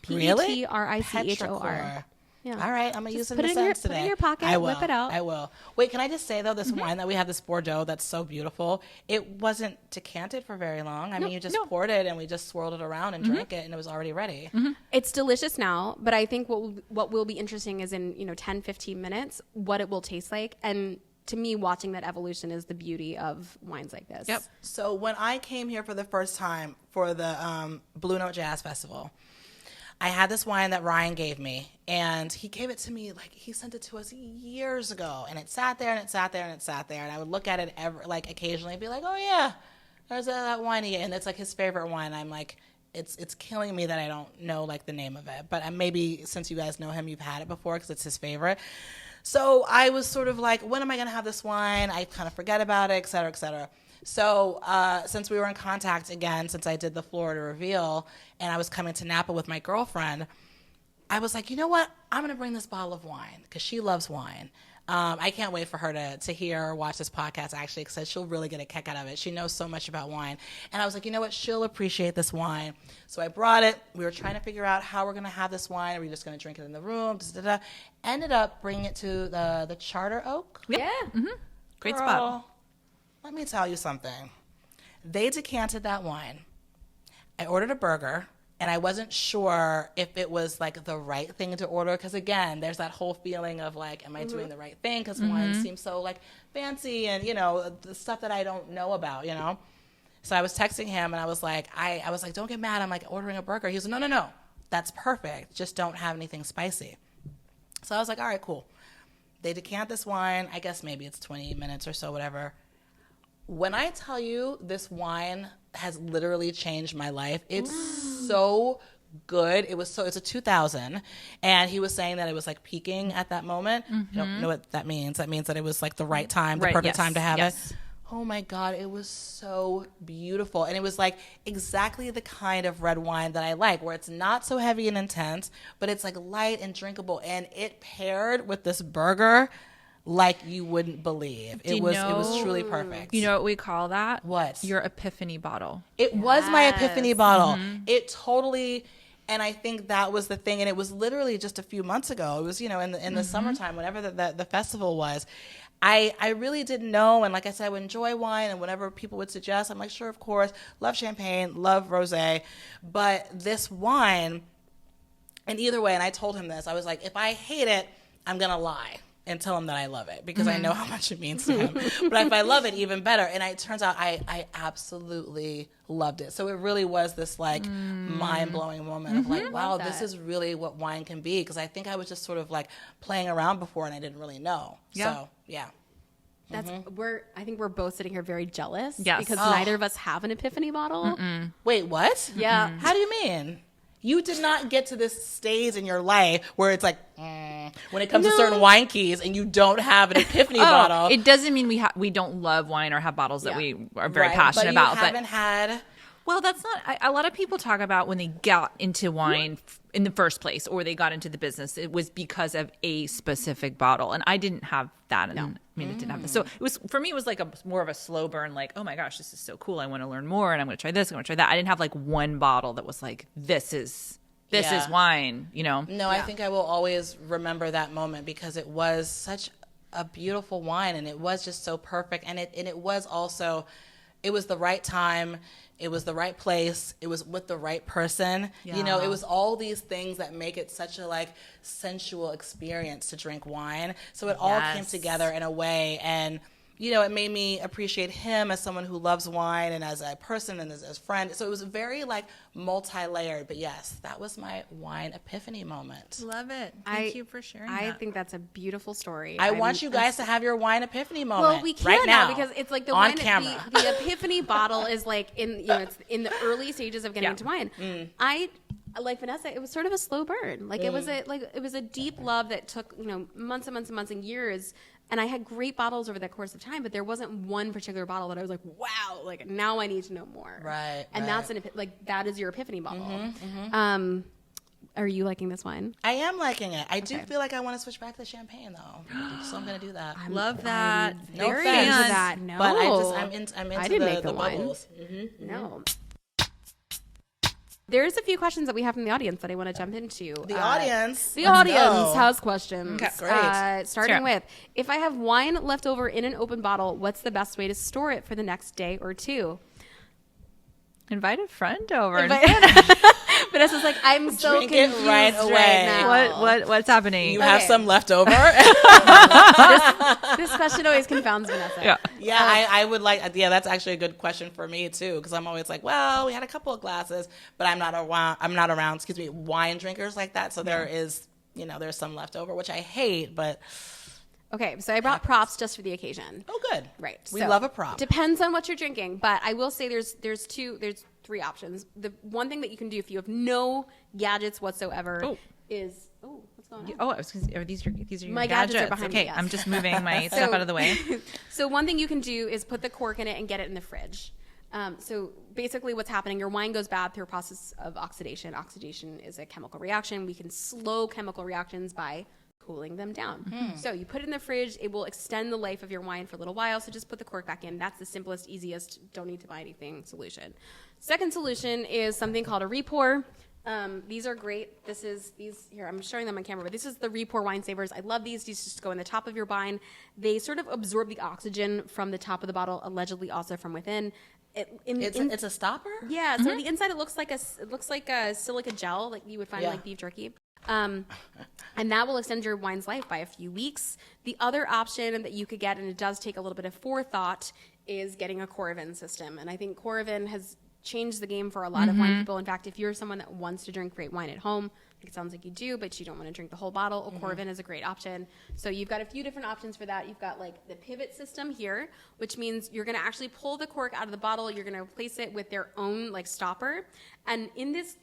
Really? Petrichor. Petrichor. Yeah. All right, I'm gonna use Just it put in it the in your- sense put it today. in your pocket, I will. whip it out. I will. Wait, can I just say though, this wine that we have, this Bordeaux, that's so beautiful. It wasn't decanted for very long. I mean, you just poured it and we just swirled it around and drank it, and it was already ready. It's delicious now, but I think what will be interesting is in 10, 15 minutes what it will taste like. And to me, watching that evolution is the beauty of wines like this. Yep. So when I came here for the first time for the Blue Note Jazz Festival, I had this wine that Ryan gave me, and he gave it to me, like, he sent it to us years ago, and it sat there, and it sat there, and it sat there, and I would look at it occasionally and be like, oh, yeah, there's that wine again, and it's, like, his favorite wine. I'm like, it's killing me that I don't know, like, the name of it, but maybe since you guys know him, you've had it before because it's his favorite. So I was sort of like, when am I going to have this wine? I kind of forget about it, et cetera, et cetera. So since we were in contact again, since I did the Florida reveal and I was coming to Napa with my girlfriend, I was like, you know what? I'm going to bring this bottle of wine because she loves wine. I can't wait for her to hear or watch this podcast, actually, because she'll really get a kick out of it. She knows so much about wine. And I was like, you know what? She'll appreciate this wine. So I brought it. We were trying to figure out how we're going to have this wine. Are we just going to drink it in the room? Da-da-da. Ended up bringing it to the Charter Oak. Yeah. Great Girl, spot. let me tell you something. They decanted that wine. I ordered a burger, and I wasn't sure if it was like the right thing to order because, again, there's that whole feeling of like, am I doing the right thing? Because wine seems so like fancy and, the stuff that I don't know about, So I was texting him, and I was like, don't get mad. I'm like ordering a burger. He was like, no, that's perfect. Just don't have anything spicy. So I was like, all right, cool. They decant this wine. I guess maybe it's 20 minutes or so, whatever. When I tell you this wine has literally changed my life, it's so good. It's a 2000, and he was saying that it was like peaking at that moment. I don't know what that means. That means that it was like the right time, the perfect time to have it. Oh my God, it was so beautiful. And it was like exactly the kind of red wine that I like, where it's not so heavy and intense, but it's like light and drinkable. And it paired with this burger like you wouldn't believe. It was truly perfect. You know what we call that? What? Your epiphany bottle. It was my epiphany bottle. It totally, and I think that was the thing. And it was literally just a few months ago. It was, in the summertime, whenever the festival was. I really didn't know, and like I said, I would enjoy wine, and whenever people would suggest, I'm like, sure, of course, love champagne, love rosé, but this wine, and either way, and I told him this, I was like, if I hate it, I'm going to lie and tell him that I love it, because I know how much it means to him, but if I love it, even better, and it turns out I absolutely loved it. So it really was this like mind-blowing moment of like, wow, this is really what wine can be, because I think I was just sort of like playing around before and I didn't really know. Yeah. So yeah. I think we're both sitting here very jealous. Yes. Because neither of us have an epiphany bottle. Wait, what? Yeah. How do you mean? You did not get to this stage in your life where it's like, when it comes to certain wine keys and you don't have an epiphany bottle. It doesn't mean we don't love wine or have bottles that we are very passionate but about. You haven't had. Well, that's not. A lot of people talk about when they got into wine in the first place or they got into the business, it was because of a specific bottle, and I didn't have that. And I mean, it didn't have this. So it was, for me, it was like more of a slow burn. Like, oh my gosh, this is so cool. I want to learn more, and I'm going to try this. I'm going to try that. I didn't have like one bottle that was like, this is wine. You know? No, I think I will always remember that moment because it was such a beautiful wine, and it was just so perfect, and it was also, it was the right time. It was the right place. It was with the right person. Yeah. You know, it was all these things that make it such a like sensual experience to drink wine. So it all came together in a way, and you know, it made me appreciate him as someone who loves wine and as a person and as a friend. So it was very like multi-layered. But yes, that was my wine epiphany moment. Love it. Thank you for sharing that. I think that's a beautiful story. I want you guys to have your wine epiphany moment. Well, we can't right now because it's like the on wine. camera. The epiphany bottle is like it's in the early stages of getting into wine. I like Vanessa. It was sort of a slow burn. Like it was a deep love that took months and months and months and years. And I had great bottles over the course of time, but there wasn't one particular bottle that I was like, wow, like now I need to know more. Right. And that's that is your epiphany bottle. Are you liking this wine? I am liking it. I do feel like I want to switch back to champagne though, so I'm going to do that. Love that. No Very offense, into that. No, but I'm into I didn't make the wine. bubbles. No. There's a few questions that we have from the audience that I want to jump into. The audience has questions. Okay, great. Starting with, if I have wine left over in an open bottle, what's the best way to store it for the next day or two? Invite a friend over. Vanessa's like, I'm so Drink it confused right away. now. What's happening? You have some left over? This question always confounds Vanessa. Yeah. Yeah, I would like. Yeah, that's actually a good question for me too, because I'm always like, well, we had a couple of glasses, but I'm not around. Wine drinkers like that. So there is, there's some left over, which I hate, but. Okay, so I brought props just for the occasion. Oh, good. Right. We so love a prop. Depends on what you're drinking, but I will say there's three options. The one thing that you can do if you have no gadgets whatsoever is what's going on? Oh, I was gonna, are these your my gadgets are behind okay, me. Yes. I'm just moving my stuff out of the way. So one thing you can do is put the cork in it and get it in the fridge. So basically what's happening, your wine goes bad through a process of oxidation. Oxidation is a chemical reaction. We can slow chemical reactions by cooling them down. So you put it in the fridge. It will extend the life of your wine for a little while. So just put the cork back in. That's the simplest, easiest, don't need to buy anything solution. Second solution is something called a repour. These are great. Here, I'm showing them on camera, but this is the repour wine savers. I love these. These just go in the top of your wine. They sort of absorb the oxygen from the top of the bottle, allegedly also from within. It's a stopper? Yeah. So the inside, it looks like a silica gel, like you would find in like beef jerky. And that will extend your wine's life by a few weeks. The other option that you could get, and it does take a little bit of forethought, is getting a Coravin system. And I think Coravin has changed the game for a lot of wine people. In fact, if you're someone that wants to drink great wine at home, like it sounds like you do, but you don't want to drink the whole bottle, a Coravin is a great option. So you've got a few different options for that. You've got like the pivot system here, which means you're going to actually pull the cork out of the bottle. You're going to replace it with their own like stopper. And in this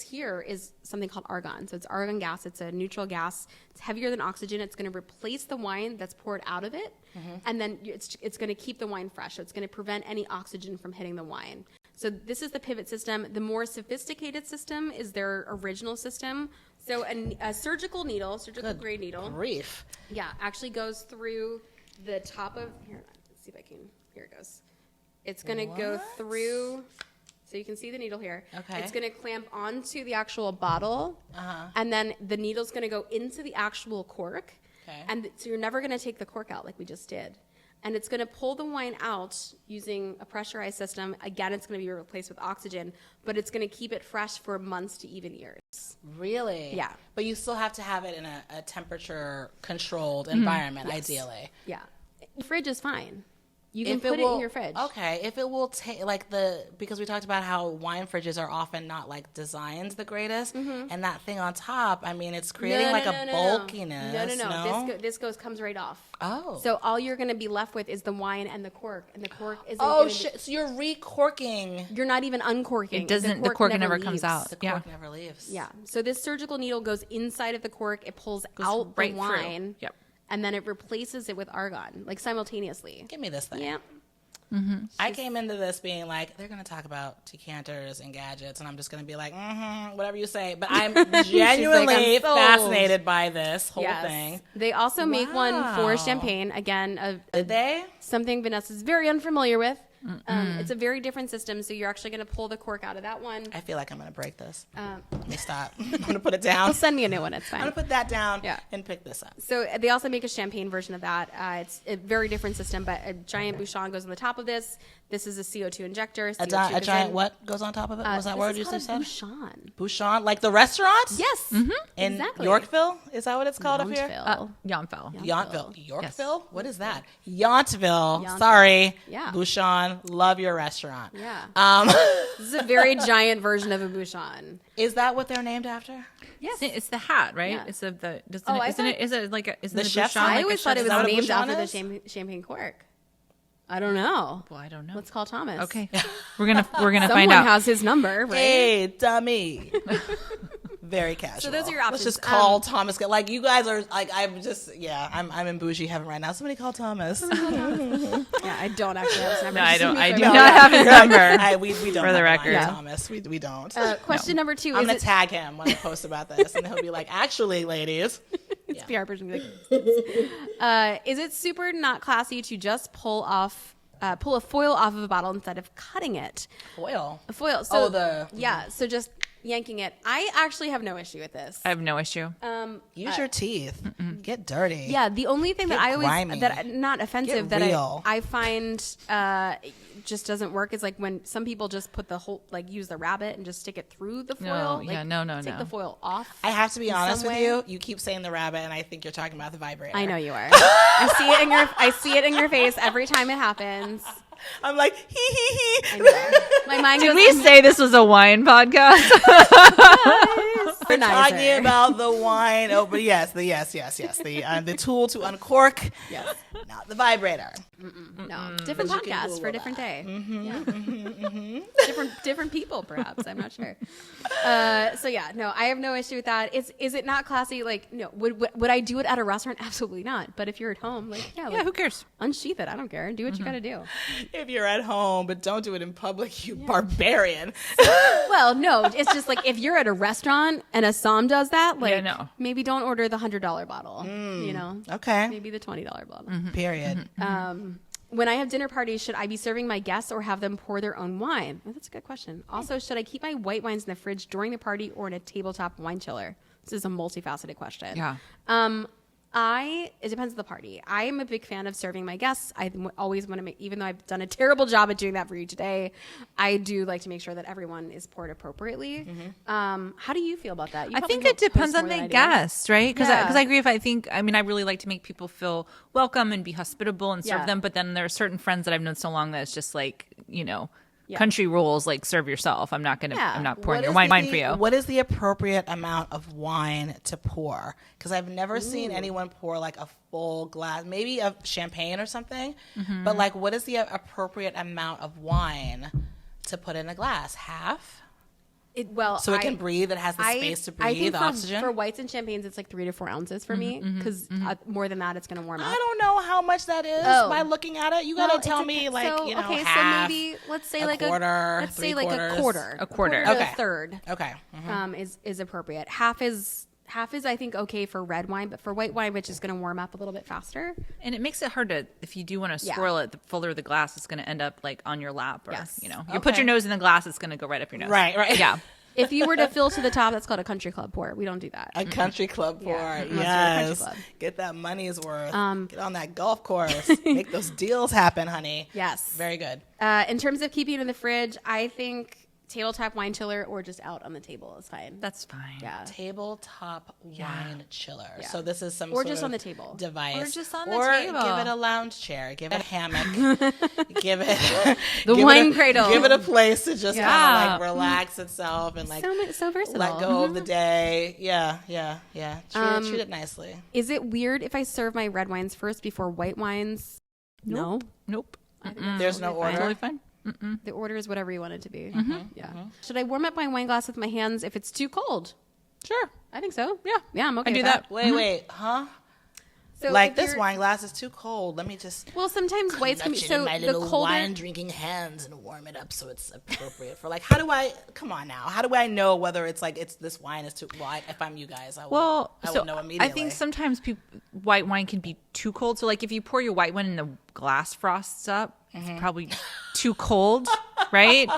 here is something called argon. So it's argon gas. It's a neutral gas. It's heavier than oxygen. It's going to replace the wine that's poured out of it. And then it's going to keep the wine fresh. So it's going to prevent any oxygen from hitting the wine. So this is the pivot system. The more sophisticated system is their original system. So a surgical grade needle. Grief. Yeah, actually goes through the top of, here, let's see if I can, here it goes. It's going to go through, so you can see the needle here. Okay. It's going to clamp onto the actual bottle, and then the needle's going to go into the actual cork. Okay. And so you're never going to take the cork out like we just did. And it's going to pull the wine out using a pressurized system. Again, it's going to be replaced with oxygen, but it's going to keep it fresh for months to even years. Really? Yeah. But you still have to have it in a temperature-controlled environment, ideally. Yeah. The fridge is fine. You can put it in your fridge. Okay, if it will take because we talked about how wine fridges are often not like designed the greatest, and that thing on top, I mean, it's creating bulkiness. No. This comes right off. Oh, so all you're going to be left with is the wine and the cork, and the cork is. So you're recorking. You're not even uncorking. It doesn't. The cork never comes out. The cork never leaves. Yeah. So this surgical needle goes inside of the cork. It pulls out right the wine. Through. Yep. And then it replaces it with argon, like simultaneously. Give me this thing. Yeah. I came into this being like, they're going to talk about decanters and gadgets, and I'm just going to be like, whatever you say. But I'm genuinely fascinated by this whole thing. They also make one for champagne. Again, Did they? Something Vanessa's very unfamiliar with. It's a very different system, so you're actually going to pull the cork out of that one. I feel like I'm going to break this. Let me stop. I'm going to put it down. Well, send me a new one. It's fine. I'm going to put that down and pick this up. So they also make a champagne version of that. It's a very different system, but a giant bouchon goes on the top of this. This is a CO2 injector. A giant what goes on top of it? What was that word you just said? Bouchon. Bouchon? Like the restaurant? Yes. In exactly. Yorkville? Is that what it's called up here? Yountville. Yountville. Yorkville? Yes. What is that? Yountville. Sorry. Yeah. Bouchon. Love your restaurant. Yeah. This is a very giant version of a bouchon. Is that what they're named after? Yes. It's the hat, right? Yeah. It's the The chef's I always thought it was named bouchon after the is? champagne cork. I don't know. Well, I don't know. Let's call Thomas. Okay. We're gonna find out. Someone has his number, right? Hey, dummy. Very casual. So those are your options. Let's just call Thomas. Like, you guys are like, I'm in bougie heaven right now. Somebody call Thomas. Yeah, I don't actually have his number. No, I don't. I do not have his number. We don't For the have a line record. to Thomas. We don't. Question number 2 I'm is gonna tag him when I post about this, and he'll be like, "Actually, ladies, it's PR person. Is it super not classy to just pull a foil off of a bottle instead of cutting it? foil." A foil. So the so just yanking it. I actually have no issue with this. I have no issue. Use your teeth. Get dirty. Yeah, the only thing that Get I always grimy. not offensive Get that real. I find just doesn't work is like when some people just put the whole use the rabbit and just stick it through the foil. No. Take the foil off. I have to be honest some with way. you. You keep saying the rabbit, and I think you're talking about the vibrator. I know you are. I see it in your face every time it happens. I'm like, hee. I know. My mind Did goes. we say this was a wine podcast? We're talking about the wine. Oh, but yes. The tool to uncork. Yes. Not the vibrator. No, different But you can podcasts Google for a different day. Mm-hmm. Different people, perhaps. I'm not sure. So yeah, no, I have no issue with that. Is it not classy? Like, no. Would I do it at a restaurant? Absolutely not. But if you're at home, like, Yeah, who cares? unsheath it. I don't care. Do what you got to do. If you're at home, but don't do it in public, you barbarian. Well, no, it's just like if you're at a restaurant and a som does that, like, maybe don't order the $100 bottle. You know, Okay. maybe the $20 bottle. Period. When I have dinner parties, should I be serving my guests or have them pour their own wine? Oh, that's a good question. Also, should I keep my white wines in the fridge during the party or in a tabletop wine chiller? This is a multifaceted question. Yeah. It depends on the party. I am a big fan of serving my guests. I always want to make, even though I've done a terrible job at doing that for you today, I do like to make sure that everyone is poured appropriately. How do you feel about that? You I probably think it depends post on more the than I do. guest, right? Because Yeah. I agree. I really like to make people feel welcome and be hospitable and serve them. But then there are certain friends that I've known so long that it's just like, country rules, like serve yourself. I'm not pouring your wine for you. What is the appropriate amount of wine to pour? Because I've never seen anyone pour like a full glass, maybe of champagne or something. But like, what is the appropriate amount of wine to put in a glass? Half? So it can breathe. It has the space to breathe, I think the oxygen. For whites and champagnes, it's like 3 to 4 ounces for me because more than that, it's going to warm up. I don't know how much that is by looking at it. You got to tell me, like, okay, half. so maybe let's say a quarter, let's say like a quarter. A quarter. To Okay. a third. Okay. Is appropriate. Half is I think okay for red wine, but for white wine, which is going to warm up a little bit faster. And it makes it hard to, if you do want to swirl it, the fuller the glass is going to end up like on your lap. Or, you put your nose in the glass, it's going to go right up your nose. Right. Yeah. If you were to fill to the top, that's called a country club pour. We don't do that. A country club pour. Country Yes. club. Get that money's worth. Get on that golf course. Make those deals happen, honey. Yes. Very good. In terms of keeping it in the fridge, I think tabletop wine chiller or just out on the table is fine. That's fine. Yeah. Tabletop wine chiller. Yeah. So this is some Or sort just of on the table. device. Or just on the or table. give it a lounge chair. Give it a hammock. give it The wine cradle. Give it a place to just kind Yeah. of like relax itself and like So versatile. let go of the day. Yeah. Treat it nicely. Is it weird if I serve my red wines first before white wines? No. Nope. There's no order. Totally fine. The order is whatever you want it to be. Yeah. Should I warm up my wine glass with my hands if it's too cold? Sure. I think so. Yeah. Yeah, I'm okay I do with that. Wait, huh? So Like if this you're- wine glass is too cold. Let me just Well, sometimes whites can be nudge it in so my the little colder. wine drinking hands and warm it up so it's appropriate for like. How do I? Come on now. How do I know whether it's like it's this wine is too? Well, if I'm you guys, I Well, would know immediately. I think sometimes white wine can be too cold. So like if you pour your white wine and the glass frosts up, it's probably too cold, right?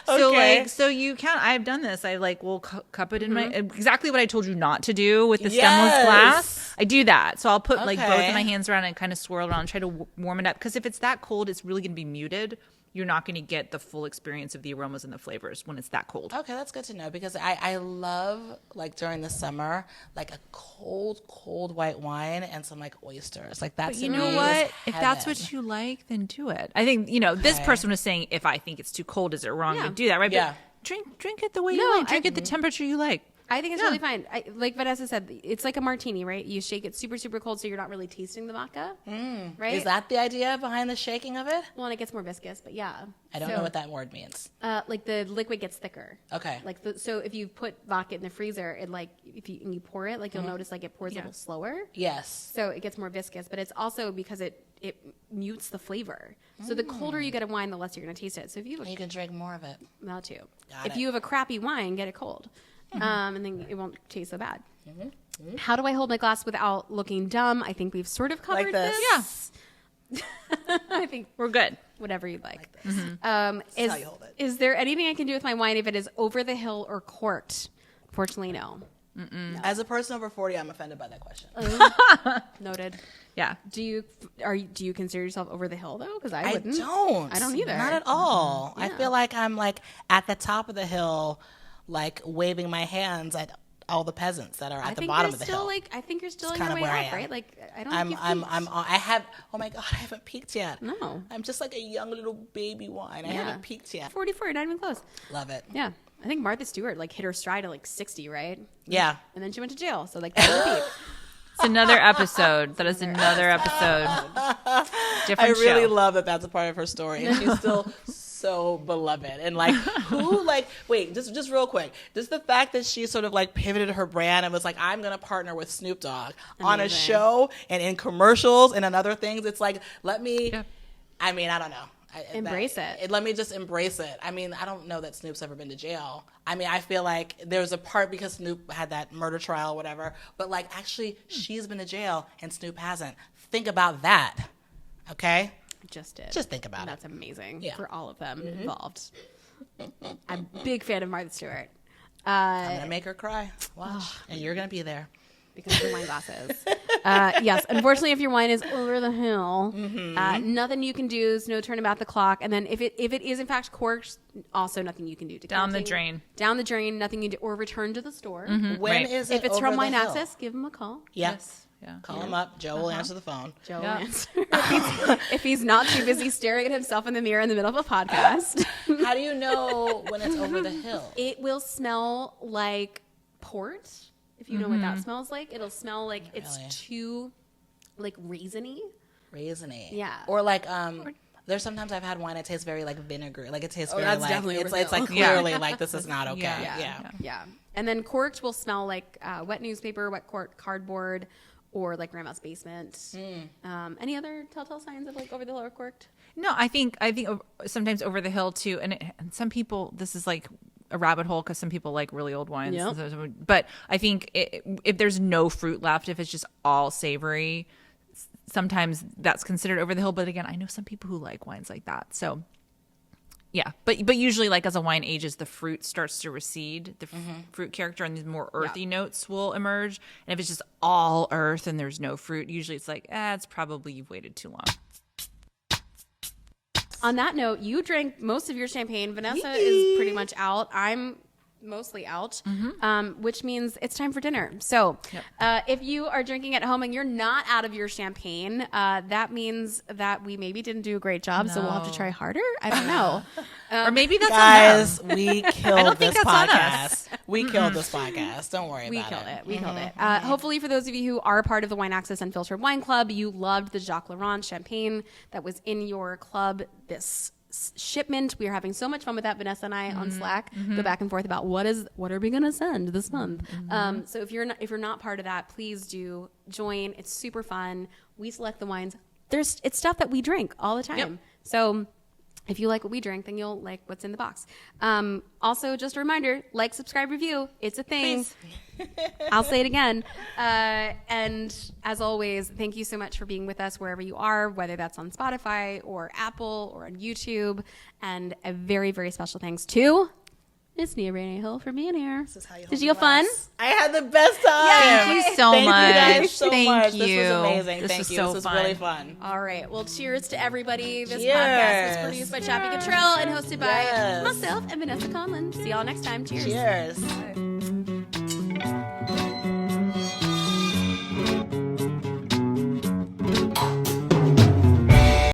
So Okay. like so you can. I've done this. I like will cup it in my exactly what I told you not to do with the stemless Yes. glass. I do that. So I'll put like both Okay. of my hands around and kind of swirl around, try to warm it up because if it's that cold, it's really going to be muted. You're not going to get the full experience of the aromas and the flavors when it's that cold. Okay, that's good to know because I love like during the summer like a cold white wine and some like oysters like that's. But you know what? If that's what you like, then do it. I think this person was saying if I think it's too cold, is it wrong to do that? Right? Yeah. But drink it the way No, you like. Drink it the temperature you like. I think it's really fine. Like Vanessa said, it's like a martini, right? You shake it super, super cold so you're not really tasting the vodka, right? Is that the idea behind the shaking of it? Well, and it gets more viscous, but yeah. I don't know what that word means. Like the liquid gets thicker. Okay. Like so if you put vodka in the freezer, it like if you pour it, like you'll notice like it pours a little slower. Yes. So it gets more viscous, but it's also because it mutes the flavor. So the colder you get a wine, the less you're going to taste it. So if you have You can drink more of it. that too. Got If it. you have a crappy wine, get it cold. And then it won't taste so bad. How do I hold my glass without looking dumb? I think we've sort of covered Like this? this. I think We're good. whatever you'd like. This is how you hold it. Is there anything I can do with my wine if it is over the hill or corked? Fortunately, no. As a person over 40, I'm offended by that question. Noted. Yeah. Do you consider yourself over the hill though? Because I wouldn't. don't. I don't either. Not at all. I feel like I'm like at the top of the hill, like waving my hands at all the peasants that are at the bottom of the hill. I think you're still It's on your kind way of where I up, am. right? Like I don't. I'm think I'm I have. Oh my God, I haven't peaked yet. No. I'm just like a young little baby wine. I haven't peaked yet. 44, you're not even close. Love it. Yeah. I think Martha Stewart like hit her stride at like 60, right? Yeah. And then she went to jail. So like that was a peak. It's another episode. That is another episode. I Different really show. love that that's a part of her story, and she's still so beloved. And like, who like? Wait, just real quick, just the fact that she sort of like pivoted her brand and was like, I'm gonna partner with Snoop Dogg on a Amazing. show and in commercials and in other things. It's like, let me. Yeah. I mean, I don't know. Embrace it. Let me just embrace it. I mean, I don't know that Snoop's ever been to jail. I mean, I feel like there's a part because Snoop had that murder trial or whatever, but like actually she's been to jail and Snoop hasn't. Think about that. Okay? Just did. Just think about it. That's amazing Yeah. for all of them involved. I'm a big fan of Martha Stewart. I'm gonna make her cry. Watch. And you're gonna be there. Because of the wine glasses. Yes, unfortunately, if your wine is over the hill, nothing you can do. Is no turning back the clock. And then if it is in fact corked, also nothing you can do. Down the Decanting, drain. Down the drain. Nothing you do, or return to the store. When Right. is it? If it's over from the Wine hill? Access, give them a call. Yeah. Yeah. Call him up. Joe will answer the phone. Joe will Yeah. answer. if he's not too busy staring at himself in the mirror in the middle of a podcast. How do you know when it's over the hill? It will smell like port. If you know what that smells like, it'll smell like it's Really? too like raisiny. Raisiny. Yeah. Or like there's sometimes I've had wine that tastes very like vinegar. Like it tastes very that's like definitely it's over like the hill. clearly like this is not okay. Yeah. Yeah. And then corked will smell like wet newspaper, wet cardboard, or like grandma's basement. Any other telltale signs of like over the hill or corked? No, I think sometimes over the hill too, and some people this is like a rabbit hole because some people like really old wines. Yep. But I think if there's no fruit left, if it's just all savory, sometimes that's considered over the hill. But again, I know some people who like wines like that. So yeah, but usually like as a wine ages, the fruit starts to recede, the fruit character, and these more earthy notes will emerge. And if it's just all earth and there's no fruit, usually it's like, it's probably you've waited too long. On that note, you drank most of your champagne. Vanessa is pretty much out. I'm mostly out, which means it's time for dinner. So if you are drinking at home and you're not out of your champagne, that means that we maybe didn't do a great job. So we'll have to try harder. I don't know. Or maybe that's guys, on them. we killed I don't think this that's on podcast. us. We killed this podcast. Don't worry We about killed it. it. We killed it. Hopefully, for those of you who are part of the Wine Access Unfiltered Wine Club, you loved the Jacques Laurent champagne that was in your club this shipment. We are having so much fun with that, Vanessa and I, on Slack. Go back and forth about what are we going to send this month. So if you're not part of that, please do join. It's super fun. We select the wines. It's stuff that we drink all the time. Yep. So if you like what we drink, then you'll like what's in the box. Also, just a reminder, like, subscribe, review. It's a thing. I'll say it again. And as always, thank you so much for being with us wherever you are, whether that's on Spotify or Apple or on YouTube. And a very, very special thanks to Miss Nia Renee Hill for being here. Did you have fun? I had the best time. Thank you so much. Thank you guys so Thank much. you. This was amazing. This Thank was you. so This was fun. really fun. All right. Well, cheers to everybody. This Cheers. podcast is produced by Chappie Cottrell and hosted by Yes. myself and Vanessa Conlon. See y'all next time. Cheers. Cheers.